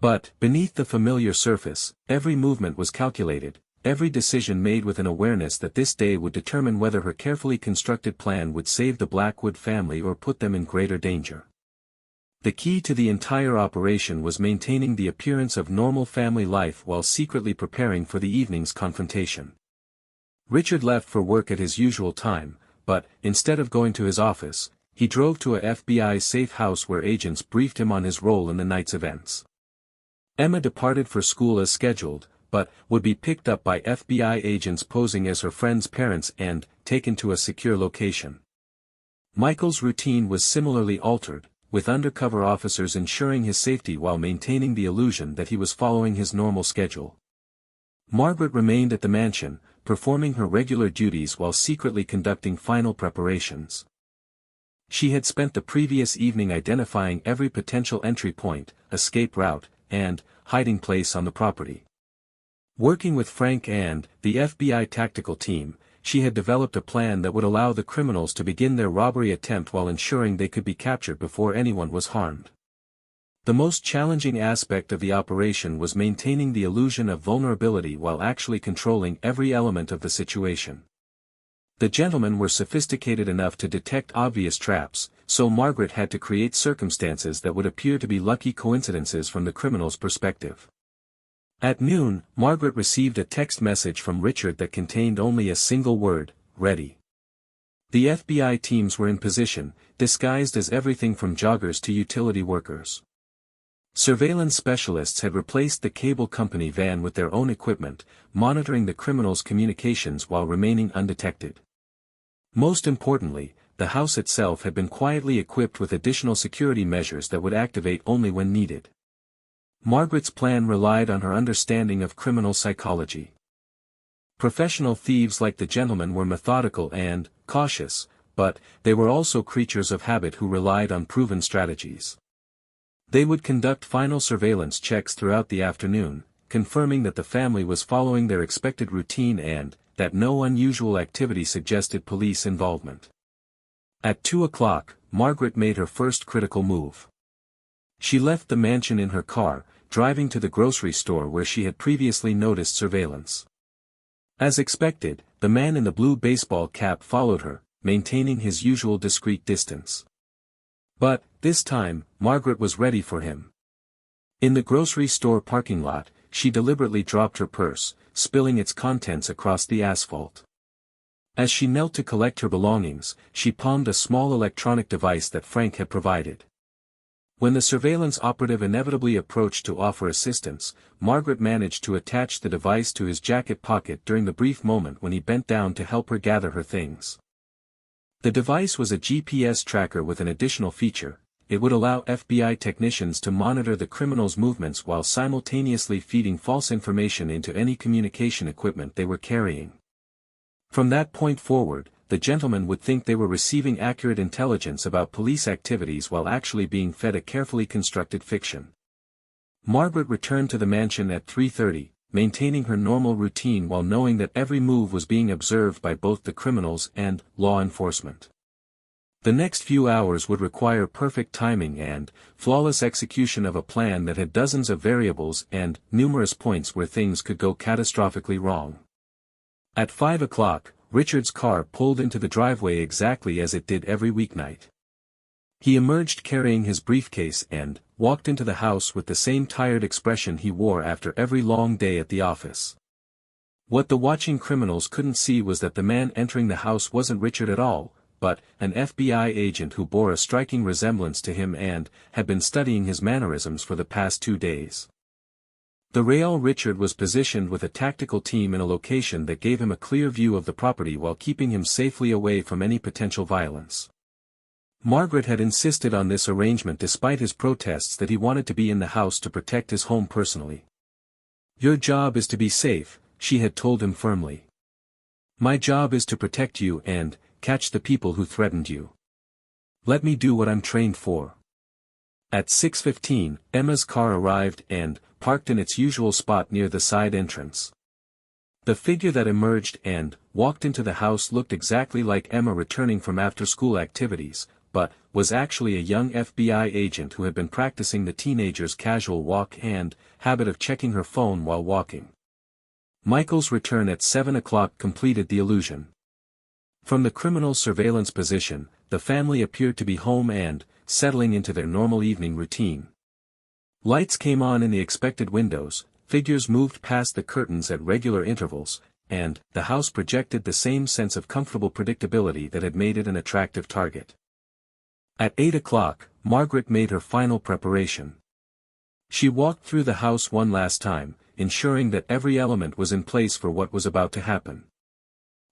Speaker 1: But, beneath the familiar surface, every movement was calculated, every decision made with an awareness that this day would determine whether her carefully constructed plan would save the Blackwood family or put them in greater danger. The key to the entire operation was maintaining the appearance of normal family life while secretly preparing for the evening's confrontation. Richard left for work at his usual time, but, instead of going to his office, he drove to a FBI safe house where agents briefed him on his role in the night's events. Emma departed for school as scheduled, but would be picked up by FBI agents posing as her friends' parents and taken to a secure location. Michael's routine was similarly altered, with undercover officers ensuring his safety while maintaining the illusion that he was following his normal schedule. Margaret remained at the mansion, performing her regular duties while secretly conducting final preparations. She had spent the previous evening identifying every potential entry point, escape route, and hiding place on the property. Working with Frank and the FBI tactical team, she had developed a plan that would allow the criminals to begin their robbery attempt while ensuring they could be captured before anyone was harmed. The most challenging aspect of the operation was maintaining the illusion of vulnerability while actually controlling every element of the situation. The gentlemen were sophisticated enough to detect obvious traps, so Margaret had to create circumstances that would appear to be lucky coincidences from the criminal's perspective. At noon, Margaret received a text message from Richard that contained only a single word: ready. The FBI teams were in position, disguised as everything from joggers to utility workers. Surveillance specialists had replaced the cable company van with their own equipment, monitoring the criminals' communications while remaining undetected. Most importantly, the house itself had been quietly equipped with additional security measures that would activate only when needed. Margaret's plan relied on her understanding of criminal psychology. Professional thieves like the gentlemen were methodical and cautious, but they were also creatures of habit who relied on proven strategies. They would conduct final surveillance checks throughout the afternoon, confirming that the family was following their expected routine and that no unusual activity suggested police involvement. At 2 o'clock, Margaret made her first critical move. She left the mansion in her car, driving to the grocery store where she had previously noticed surveillance. As expected, the man in the blue baseball cap followed her, maintaining his usual discreet distance. But, this time, Margaret was ready for him. In the grocery store parking lot, she deliberately dropped her purse, spilling its contents across the asphalt. As she knelt to collect her belongings, she palmed a small electronic device that Frank had provided. When the surveillance operative inevitably approached to offer assistance, Margaret managed to attach the device to his jacket pocket during the brief moment when he bent down to help her gather her things. The device was a GPS tracker with an additional feature. It would allow FBI technicians to monitor the criminal's movements while simultaneously feeding false information into any communication equipment they were carrying. From that point forward, the gentleman would think they were receiving accurate intelligence about police activities while actually being fed a carefully constructed fiction. Margaret returned to the mansion at 3:30, maintaining her normal routine while knowing that every move was being observed by both the criminals and law enforcement. The next few hours would require perfect timing and flawless execution of a plan that had dozens of variables and numerous points where things could go catastrophically wrong. At 5 o'clock, Richard's car pulled into the driveway exactly as it did every weeknight. He emerged carrying his briefcase and walked into the house with the same tired expression he wore after every long day at the office. What the watching criminals couldn't see was that the man entering the house wasn't Richard at all, but an FBI agent who bore a striking resemblance to him and had been studying his mannerisms for the past 2 days. The Real Richard was positioned with a tactical team in a location that gave him a clear view of the property while keeping him safely away from any potential violence. Margaret had insisted on this arrangement despite his protests that he wanted to be in the house to protect his home personally. "Your job is to be safe," she had told him firmly. "My job is to protect you and catch the people who threatened you. Let me do what I'm trained for." At 6:15, Emma's car arrived and parked in its usual spot near the side entrance. The figure that emerged and walked into the house looked exactly like Emma returning from after-school activities, but was actually a young FBI agent who had been practicing the teenager's casual walk and habit of checking her phone while walking. Michael's return at 7 o'clock completed the illusion. From the criminal's surveillance position, the family appeared to be home and settling into their normal evening routine. Lights came on in the expected windows, figures moved past the curtains at regular intervals, and the house projected the same sense of comfortable predictability that had made it an attractive target. At 8 o'clock, Margaret made her final preparation. She walked through the house one last time, ensuring that every element was in place for what was about to happen.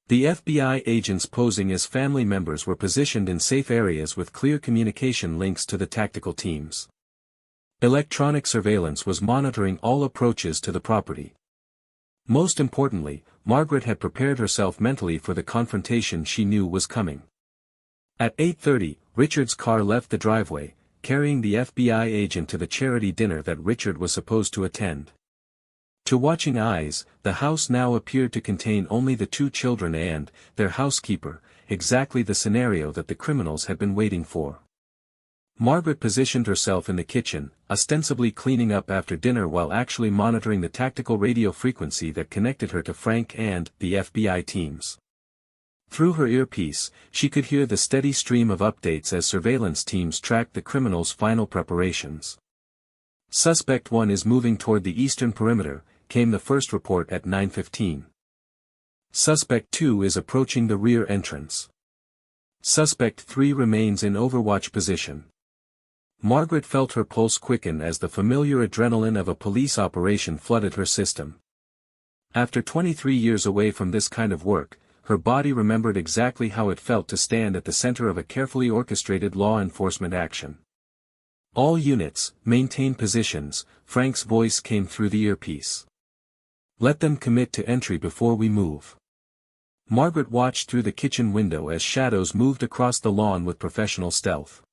Speaker 1: The FBI agents posing as family members were positioned in safe areas with clear communication links to the tactical teams. Electronic surveillance was monitoring all approaches to the property. Most importantly, Margaret had prepared herself mentally for the confrontation she knew was coming. At 8:30, Richard's car left the driveway, carrying the FBI agent to the charity dinner that Richard was supposed to attend. To watching eyes, the house now appeared to contain only the 2 children and their housekeeper, exactly the scenario that the criminals had been waiting for. Margaret positioned herself in the kitchen, ostensibly cleaning up after dinner while actually monitoring the tactical radio frequency that connected her to Frank and the FBI teams. Through her earpiece, she could hear the steady stream of updates as surveillance teams tracked the criminals' final preparations. "Suspect 1 is moving toward the eastern perimeter," came the first report at 9:15. "Suspect 2 is approaching the rear entrance. Suspect 3 remains in overwatch position." Margaret felt her pulse quicken as the familiar adrenaline of a police operation flooded her system. After 23 years away from this kind of work, her body remembered exactly how it felt to stand at the center of a carefully orchestrated law enforcement action. "All units, maintain positions," Frank's voice came through the earpiece. "Let them commit to entry before we move." Margaret watched through the kitchen window as shadows moved across the lawn with professional stealth.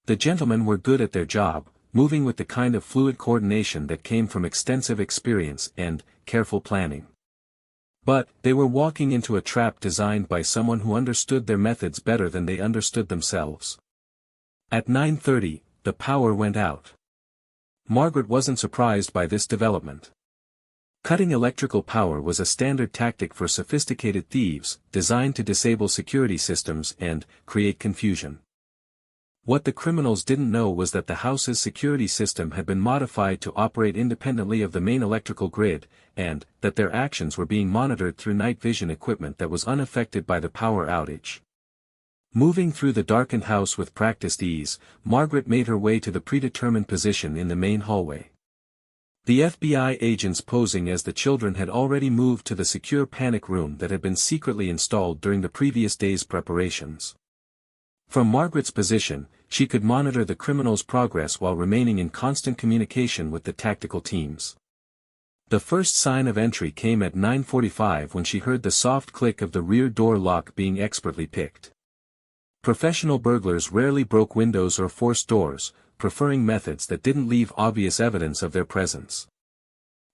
Speaker 1: The gentlemen were good at their job, moving with the kind of fluid coordination that came from extensive experience and careful planning. But, they were walking into a trap designed by someone who understood their methods better than they understood themselves. At 9:30, the power went out. Margaret wasn't surprised by this development. Cutting electrical power was a standard tactic for sophisticated thieves, designed to disable security systems and create confusion. What the criminals didn't know was that the house's security system had been modified to operate independently of the main electrical grid, and that their actions were being monitored through night vision equipment that was unaffected by the power outage. Moving through the darkened house with practiced ease, Margaret made her way to the predetermined position in the main hallway. The FBI agents posing as the children had already moved to the secure panic room that had been secretly installed during the previous day's preparations. From Margaret's position, she could monitor the criminals' progress while remaining in constant communication with the tactical teams. The first sign of entry came at 9:45 when she heard the soft click of the rear door lock being expertly picked. Professional burglars rarely broke windows or forced doors, preferring methods that didn't leave obvious evidence of their presence.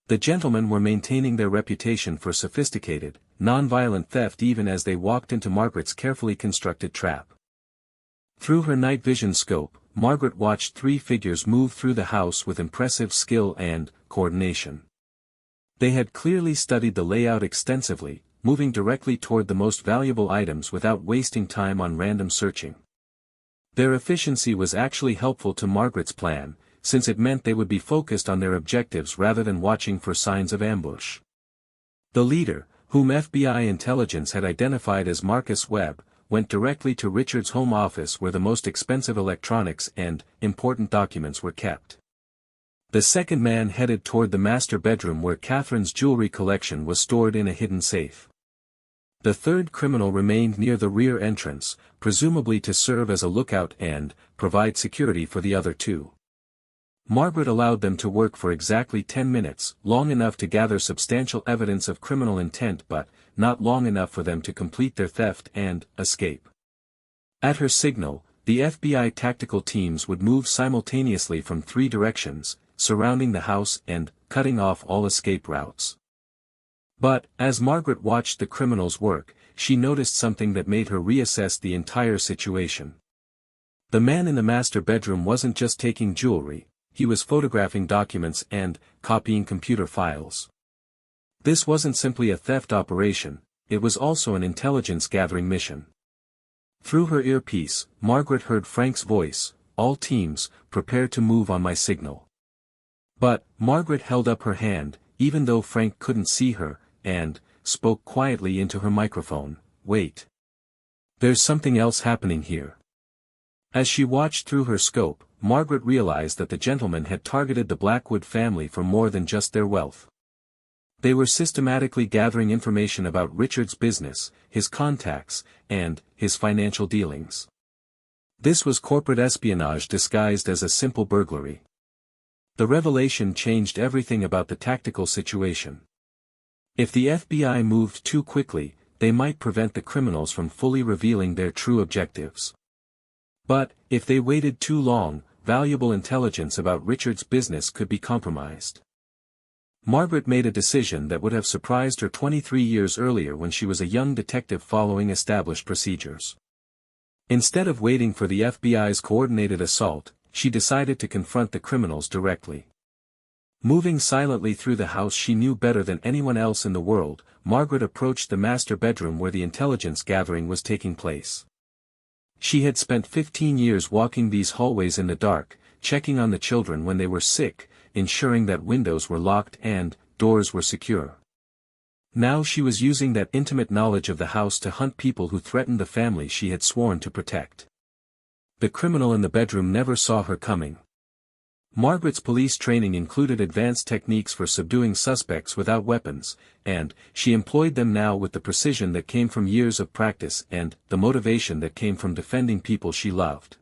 Speaker 1: The gentlemen were maintaining their reputation for sophisticated, non-violent theft even as they walked into Margaret's carefully constructed trap. Through her night vision scope, Margaret watched three figures move through the house with impressive skill and coordination. They had clearly studied the layout extensively, moving directly toward the most valuable items without wasting time on random searching. Their efficiency was actually helpful to Margaret's plan, since it meant they would be focused on their objectives rather than watching for signs of ambush. The leader, whom FBI intelligence had identified as Marcus Webb, went directly to Richard's home office where the most expensive electronics and important documents were kept. The second man headed toward the master bedroom where Catherine's jewelry collection was stored in a hidden safe. The third criminal remained near the rear entrance, presumably to serve as a lookout and provide security for the other two. Margaret allowed them to work for exactly 10 minutes, long enough to gather substantial evidence of criminal intent but not long enough for them to complete their theft and escape. At her signal, the FBI tactical teams would move simultaneously from three directions, surrounding the house and cutting off all escape routes. But, as Margaret watched the criminals work, she noticed something that made her reassess the entire situation. The man in the master bedroom wasn't just taking jewelry, he was photographing documents and copying computer files. This wasn't simply a theft operation, it was also an intelligence-gathering mission. Through her earpiece, Margaret heard Frank's voice, "All teams, prepare to move on my signal." But, Margaret held up her hand, even though Frank couldn't see her, and spoke quietly into her microphone, "Wait. There's something else happening here." As she watched through her scope, Margaret realized that the gentleman had targeted the Blackwood family for more than just their wealth. They were systematically gathering information about Richard's business, his contacts, and his financial dealings. This was corporate espionage disguised as a simple burglary. The revelation changed everything about the tactical situation. If the FBI moved too quickly, they might prevent the criminals from fully revealing their true objectives. But, if they waited too long, valuable intelligence about Richard's business could be compromised. Margaret made a decision that would have surprised her 23 years earlier when she was a young detective following established procedures. Instead of waiting for the FBI's coordinated assault, she decided to confront the criminals directly. Moving silently through the house she knew better than anyone else in the world, Margaret approached the master bedroom where the intelligence gathering was taking place. She had spent 15 years walking these hallways in the dark, checking on the children when they were sick, ensuring that windows were locked and doors were secure. Now she was using that intimate knowledge of the house to hunt people who threatened the family she had sworn to protect. The criminal in the bedroom never saw her coming. Margaret's police training included advanced techniques for subduing suspects without weapons, and she employed them now with the precision that came from years of practice and the motivation that came from defending people she loved.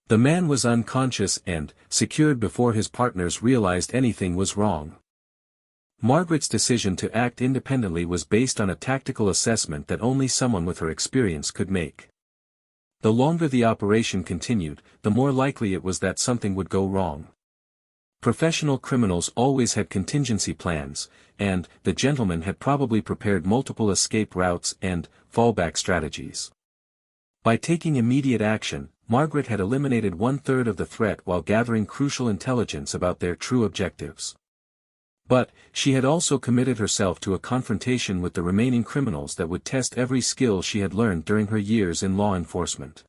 Speaker 1: The man was unconscious and secured before his partners realized anything was wrong. Margaret's decision to act independently was based on a tactical assessment that only someone with her experience could make. The longer the operation continued, the more likely it was that something would go wrong. Professional criminals always had contingency plans, and the gentleman had probably prepared multiple escape routes and fallback strategies. By taking immediate action, Margaret had eliminated one-third of the threat while gathering crucial intelligence about their true objectives. But, she had also committed herself to a confrontation with the remaining criminals that would test every skill she had learned during her years in law enforcement.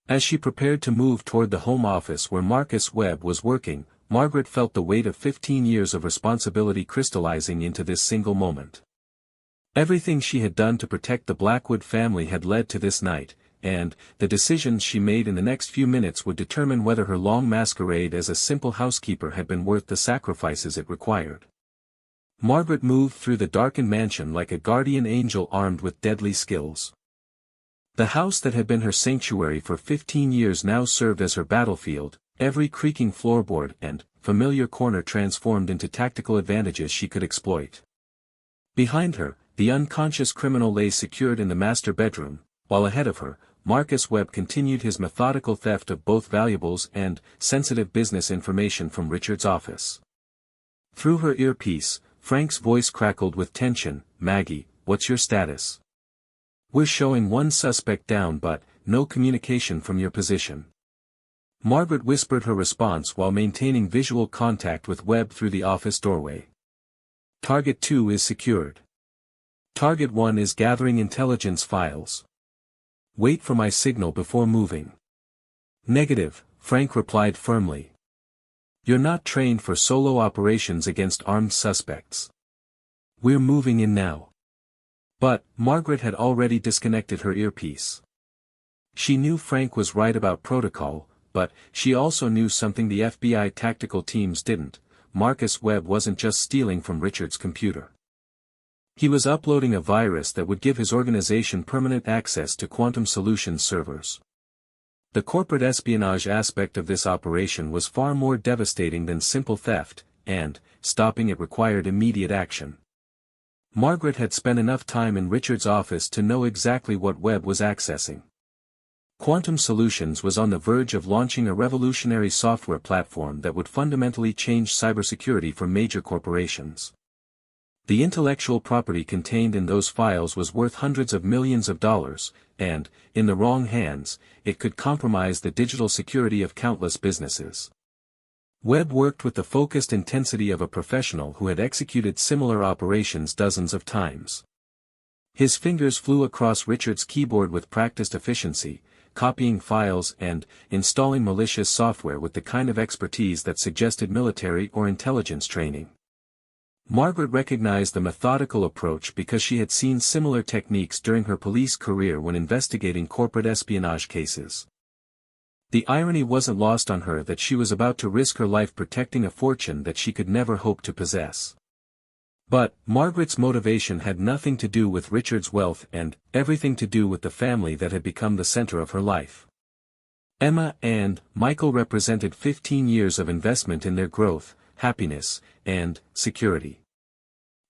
Speaker 1: As she prepared to move toward the home office where Marcus Webb was working, Margaret felt the weight of 15 years of responsibility crystallizing into this single moment. Everything she had done to protect the Blackwood family had led to this night, and the decisions she made in the next few minutes would determine whether her long masquerade as a simple housekeeper had been worth the sacrifices it required. Margaret moved through the darkened mansion like a guardian angel armed with deadly skills. The house that had been her sanctuary for 15 years now served as her battlefield, every creaking floorboard and familiar corner transformed into tactical advantages she could exploit. Behind her, the unconscious criminal lay secured in the master bedroom, while ahead of her, Marcus Webb continued his methodical theft of both valuables and sensitive business information from Richard's office. Through her earpiece, Frank's voice crackled with tension. "Maggie, what's your status? We're showing one suspect down but no communication from your position." Margaret whispered her response while maintaining visual contact with Webb through the office doorway. "Target 2 is secured. Target 1 is gathering intelligence files. Wait for my signal before moving." "Negative," Frank replied firmly. "You're not trained for solo operations against armed suspects. We're moving in now." But, Margaret had already disconnected her earpiece. She knew Frank was right about protocol, but she also knew something the FBI tactical teams didn't. Marcus Webb wasn't just stealing from Richard's computer. He was uploading a virus that would give his organization permanent access to Quantum Solutions servers. The corporate espionage aspect of this operation was far more devastating than simple theft, and stopping it required immediate action. Margaret had spent enough time in Richard's office to know exactly what Webb was accessing. Quantum Solutions was on the verge of launching a revolutionary software platform that would fundamentally change cybersecurity for major corporations. The intellectual property contained in those files was worth hundreds of millions of dollars, and, in the wrong hands, it could compromise the digital security of countless businesses. Webb worked with the focused intensity of a professional who had executed similar operations dozens of times. His fingers flew across Richard's keyboard with practiced efficiency, copying files and installing malicious software with the kind of expertise that suggested military or intelligence training. Margaret recognized the methodical approach because she had seen similar techniques during her police career when investigating corporate espionage cases. The irony wasn't lost on her that she was about to risk her life protecting a fortune that she could never hope to possess. But, Margaret's motivation had nothing to do with Richard's wealth and everything to do with the family that had become the center of her life. Emma and Michael represented 15 years of investment in their growth, happiness, and security.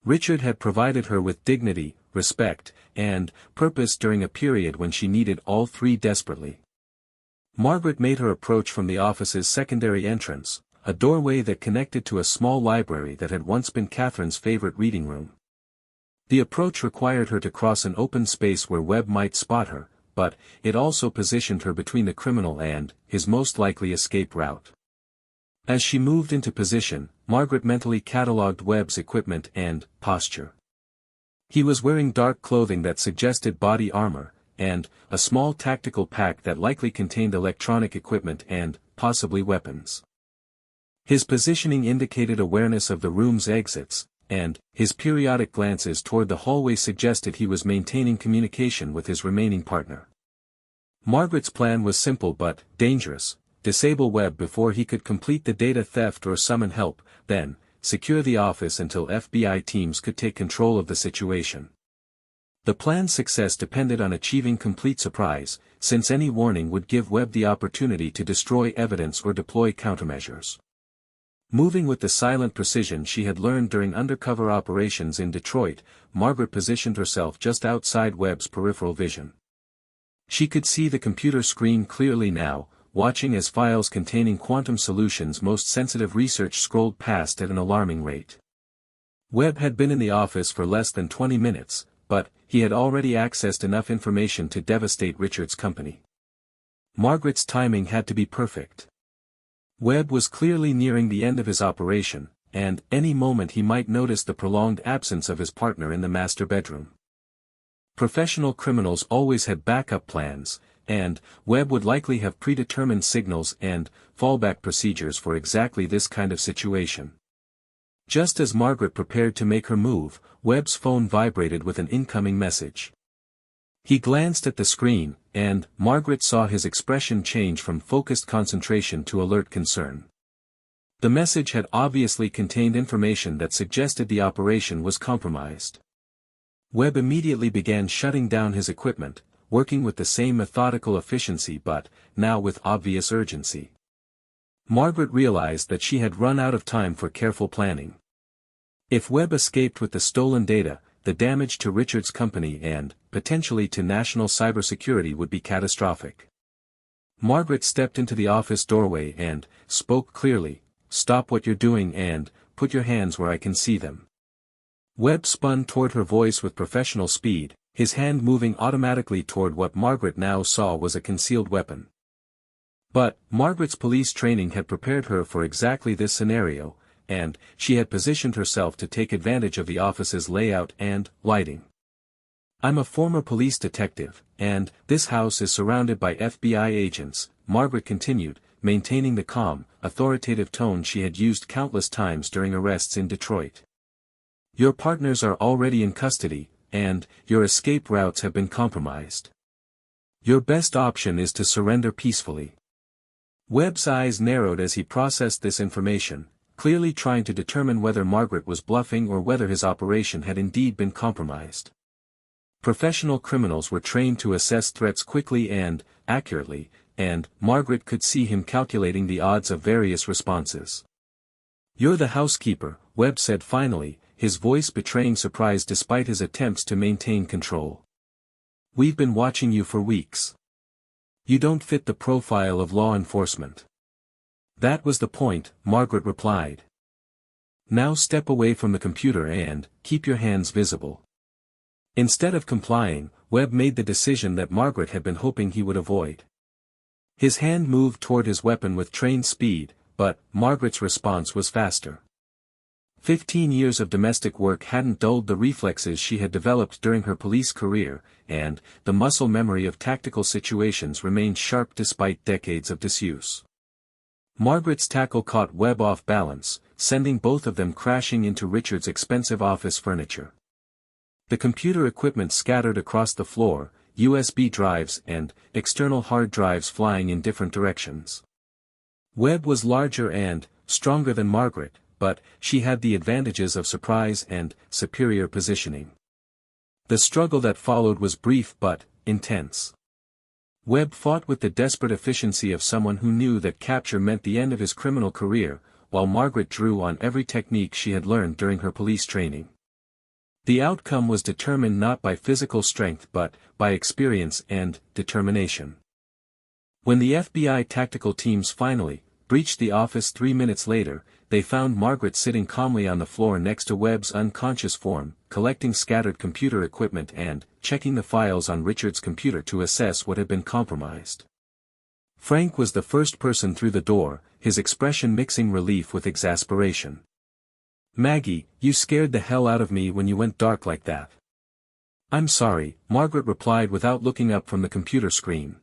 Speaker 1: Richard had provided her with dignity, respect, and purpose during a period when she needed all three desperately. Margaret made her approach from the office's secondary entrance, a doorway that connected to a small library that had once been Catherine's favorite reading room. The approach required her to cross an open space where Webb might spot her, but it also positioned her between the criminal and his most likely escape route. As she moved into position, Margaret mentally catalogued Webb's equipment and posture. He was wearing dark clothing that suggested body armor, and a small tactical pack that likely contained electronic equipment and, possibly weapons. His positioning indicated awareness of the room's exits, and his periodic glances toward the hallway suggested he was maintaining communication with his remaining partner. Margaret's plan was simple but dangerous: disable Webb before he could complete the data theft or summon help, then secure the office until FBI teams could take control of the situation. The plan's success depended on achieving complete surprise, since any warning would give Webb the opportunity to destroy evidence or deploy countermeasures. Moving with the silent precision she had learned during undercover operations in Detroit, Margaret positioned herself just outside Webb's peripheral vision. She could see the computer screen clearly now, watching as files containing quantum solutions' most sensitive research scrolled past at an alarming rate. Webb had been in the office for less than 20 minutes, but he had already accessed enough information to devastate Richard's company. Margaret's timing had to be perfect. Webb was clearly nearing the end of his operation, and any moment he might notice the prolonged absence of his partner in the master bedroom. Professional criminals always had backup plans, and Webb would likely have predetermined signals and fallback procedures for exactly this kind of situation. Just as Margaret prepared to make her move, Webb's phone vibrated with an incoming message. He glanced at the screen, and Margaret saw his expression change from focused concentration to alert concern. The message had obviously contained information that suggested the operation was compromised. Webb immediately began shutting down his equipment, working with the same methodical efficiency but, now with obvious urgency. Margaret realized that she had run out of time for careful planning. If Webb escaped with the stolen data, the damage to Richard's company and, potentially to national cybersecurity would be catastrophic. Margaret stepped into the office doorway and spoke clearly, "Stop what you're doing and put your hands where I can see them." Webb spun toward her voice with professional speed, his hand moving automatically toward what Margaret now saw was a concealed weapon. But Margaret's police training had prepared her for exactly this scenario, and she had positioned herself to take advantage of the office's layout and lighting. "I'm a former police detective, and this house is surrounded by FBI agents," Margaret continued, maintaining the calm, authoritative tone she had used countless times during arrests in Detroit. "Your partners are already in custody, and your escape routes have been compromised. Your best option is to surrender peacefully." Webb's eyes narrowed as he processed this information, clearly trying to determine whether Margaret was bluffing or whether his operation had indeed been compromised. Professional criminals were trained to assess threats quickly and accurately, and Margaret could see him calculating the odds of various responses. "You're the housekeeper," Webb said finally, his voice betraying surprise despite his attempts to maintain control. "We've been watching you for weeks. You don't fit the profile of law enforcement." "That was the point," Margaret replied. "Now step away from the computer and keep your hands visible." Instead of complying, Webb made the decision that Margaret had been hoping he would avoid. His hand moved toward his weapon with trained speed, but Margaret's response was faster. 15 years of domestic work hadn't dulled the reflexes she had developed during her police career, and the muscle memory of tactical situations remained sharp despite decades of disuse. Margaret's tackle caught Webb off balance, sending both of them crashing into Richard's expensive office furniture. The computer equipment scattered across the floor, USB drives and external hard drives flying in different directions. Webb was larger and stronger than Margaret, but she had the advantages of surprise and superior positioning. The struggle that followed was brief but intense. Webb fought with the desperate efficiency of someone who knew that capture meant the end of his criminal career, while Margaret drew on every technique she had learned during her police training. The outcome was determined not by physical strength but by experience and determination. When the FBI tactical teams finally breached the office 3 minutes later, they found Margaret sitting calmly on the floor next to Webb's unconscious form, collecting scattered computer equipment and checking the files on Richard's computer to assess what had been compromised. Frank was the first person through the door, his expression mixing relief with exasperation. "Maggie, you scared the hell out of me when you went dark like that." "I'm sorry," Margaret replied without looking up from the computer screen.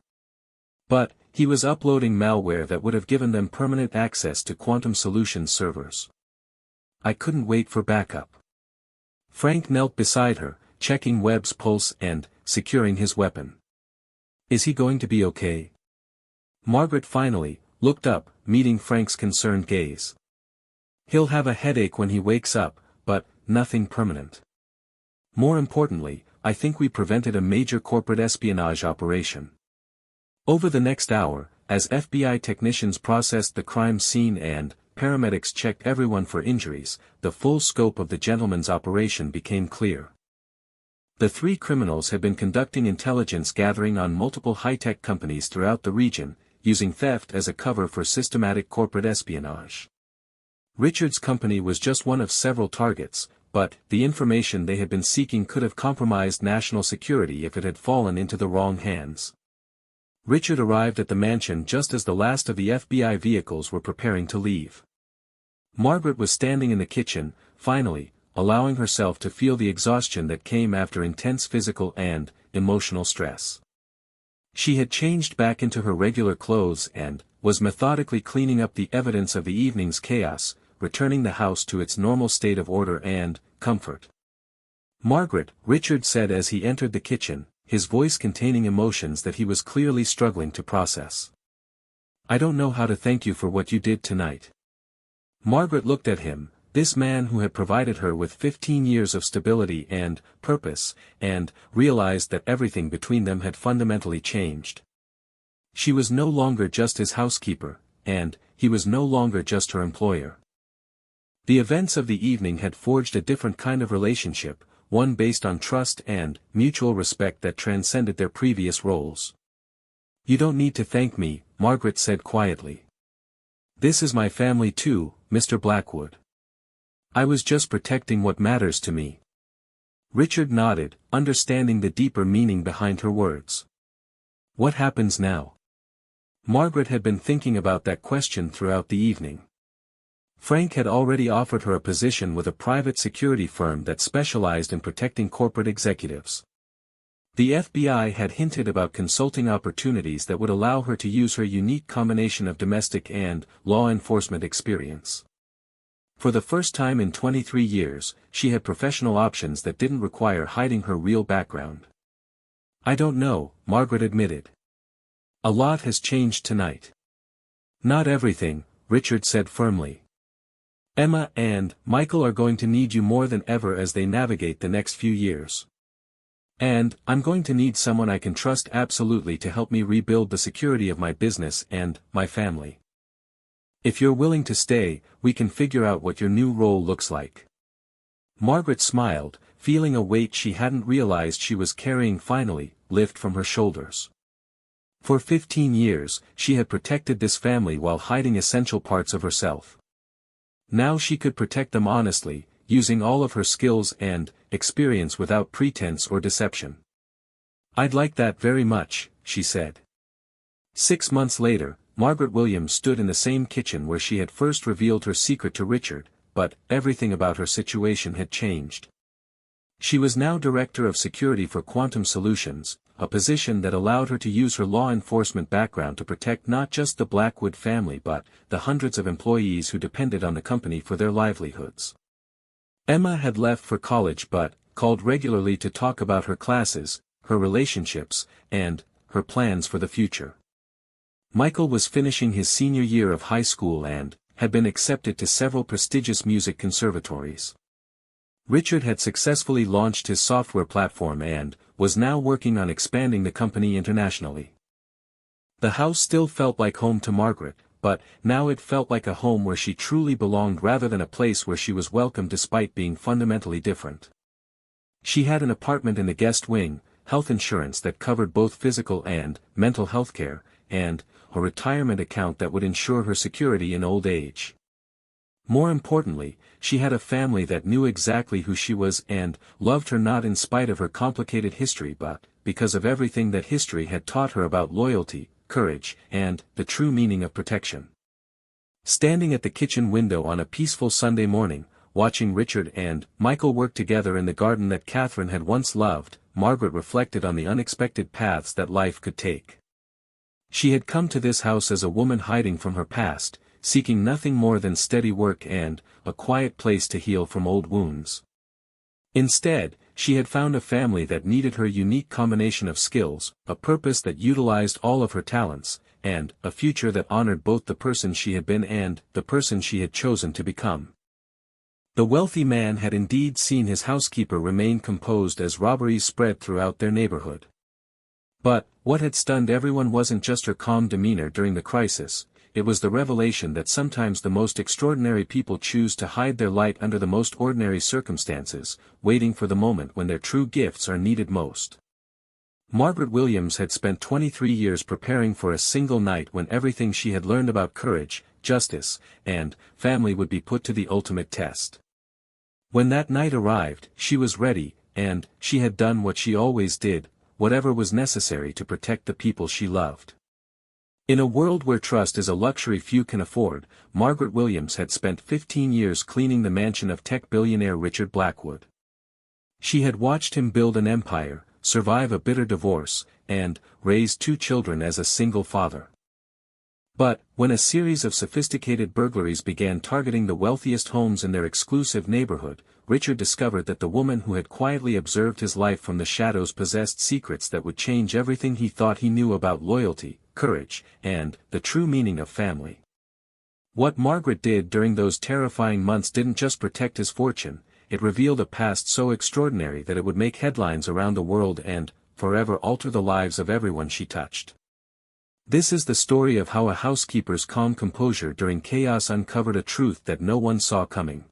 Speaker 1: "But he was uploading malware that would have given them permanent access to Quantum Solutions servers. I couldn't wait for backup." Frank knelt beside her, checking Webb's pulse and securing his weapon. "Is he going to be okay?" Margaret finally looked up, meeting Frank's concerned gaze. "He'll have a headache when he wakes up, but nothing permanent. More importantly, I think we prevented a major corporate espionage operation." Over the next hour, as FBI technicians processed the crime scene and paramedics checked everyone for injuries, the full scope of the gentleman's operation became clear. The three criminals had been conducting intelligence gathering on multiple high-tech companies throughout the region, using theft as a cover for systematic corporate espionage. Richard's company was just one of several targets, but the information they had been seeking could have compromised national security if it had fallen into the wrong hands. Richard arrived at the mansion just as the last of the FBI vehicles were preparing to leave. Margaret was standing in the kitchen, finally, allowing herself to feel the exhaustion that came after intense physical and emotional stress. She had changed back into her regular clothes and was methodically cleaning up the evidence of the evening's chaos, returning the house to its normal state of order and comfort. "Margaret," Richard said as he entered the kitchen, his voice containing emotions that he was clearly struggling to process. "I don't know how to thank you for what you did tonight." Margaret looked at him, this man who had provided her with 15 years of stability and purpose, and realized that everything between them had fundamentally changed. She was no longer just his housekeeper, and he was no longer just her employer. The events of the evening had forged a different kind of relationship, one based on trust and mutual respect that transcended their previous roles. "You don't need to thank me," Margaret said quietly. "This is my family too, Mr. Blackwood. I was just protecting what matters to me." Richard nodded, understanding the deeper meaning behind her words. "What happens now?" Margaret had been thinking about that question throughout the evening. Frank had already offered her a position with a private security firm that specialized in protecting corporate executives. The FBI had hinted about consulting opportunities that would allow her to use her unique combination of domestic and law enforcement experience. For the first time in 23 years, she had professional options that didn't require hiding her real background. "I don't know," Margaret admitted. "A lot has changed tonight." "Not everything," Richard said firmly. "Emma and Michael are going to need you more than ever as they navigate the next few years. And I'm going to need someone I can trust absolutely to help me rebuild the security of my business and my family. If you're willing to stay, we can figure out what your new role looks like." Margaret smiled, feeling a weight she hadn't realized she was carrying finally lift from her shoulders. For 15 years, she had protected this family while hiding essential parts of herself. Now she could protect them honestly, using all of her skills and experience without pretense or deception. "I'd like that very much," she said. 6 months later, Margaret Williams stood in the same kitchen where she had first revealed her secret to Richard, but everything about her situation had changed. She was now Director of Security for Quantum Solutions, a position that allowed her to use her law enforcement background to protect not just the Blackwood family but the hundreds of employees who depended on the company for their livelihoods. Emma had left for college but called regularly to talk about her classes, her relationships, and her plans for the future. Michael was finishing his senior year of high school and had been accepted to several prestigious music conservatories. Richard had successfully launched his software platform and was now working on expanding the company internationally. The house still felt like home to Margaret, but now it felt like a home where she truly belonged rather than a place where she was welcome despite being fundamentally different. She had an apartment in the guest wing, health insurance that covered both physical and mental health care, and a retirement account that would ensure her security in old age. More importantly, she had a family that knew exactly who she was and loved her not in spite of her complicated history but because of everything that history had taught her about loyalty, courage, and the true meaning of protection. Standing at the kitchen window on a peaceful Sunday morning, watching Richard and Michael work together in the garden that Catherine had once loved, Margaret reflected on the unexpected paths that life could take. She had come to this house as a woman hiding from her past, seeking nothing more than steady work and a quiet place to heal from old wounds. Instead, she had found a family that needed her unique combination of skills, a purpose that utilized all of her talents, and a future that honored both the person she had been and the person she had chosen to become. The wealthy man had indeed seen his housekeeper remain composed as robberies spread throughout their neighborhood. But what had stunned everyone wasn't just her calm demeanor during the crisis, it was the revelation that sometimes the most extraordinary people choose to hide their light under the most ordinary circumstances, waiting for the moment when their true gifts are needed most. Margaret Williams had spent 23 years preparing for a single night when everything she had learned about courage, justice, and family would be put to the ultimate test. When that night arrived, she was ready, and she had done what she always did, whatever was necessary to protect the people she loved. In a world where trust is a luxury few can afford, Margaret Williams had spent 15 years cleaning the mansion of tech billionaire Richard Blackwood. She had watched him build an empire, survive a bitter divorce, and raise 2 children as a single father. But, when a series of sophisticated burglaries began targeting the wealthiest homes in their exclusive neighborhood, Richard discovered that the woman who had quietly observed his life from the shadows possessed secrets that would change everything he thought he knew about loyalty, courage, and the true meaning of family. What Margaret did during those terrifying months didn't just protect his fortune, it revealed a past so extraordinary that it would make headlines around the world and, forever alter the lives of everyone she touched. This is the story of how a housekeeper's calm composure during chaos uncovered a truth that no one saw coming.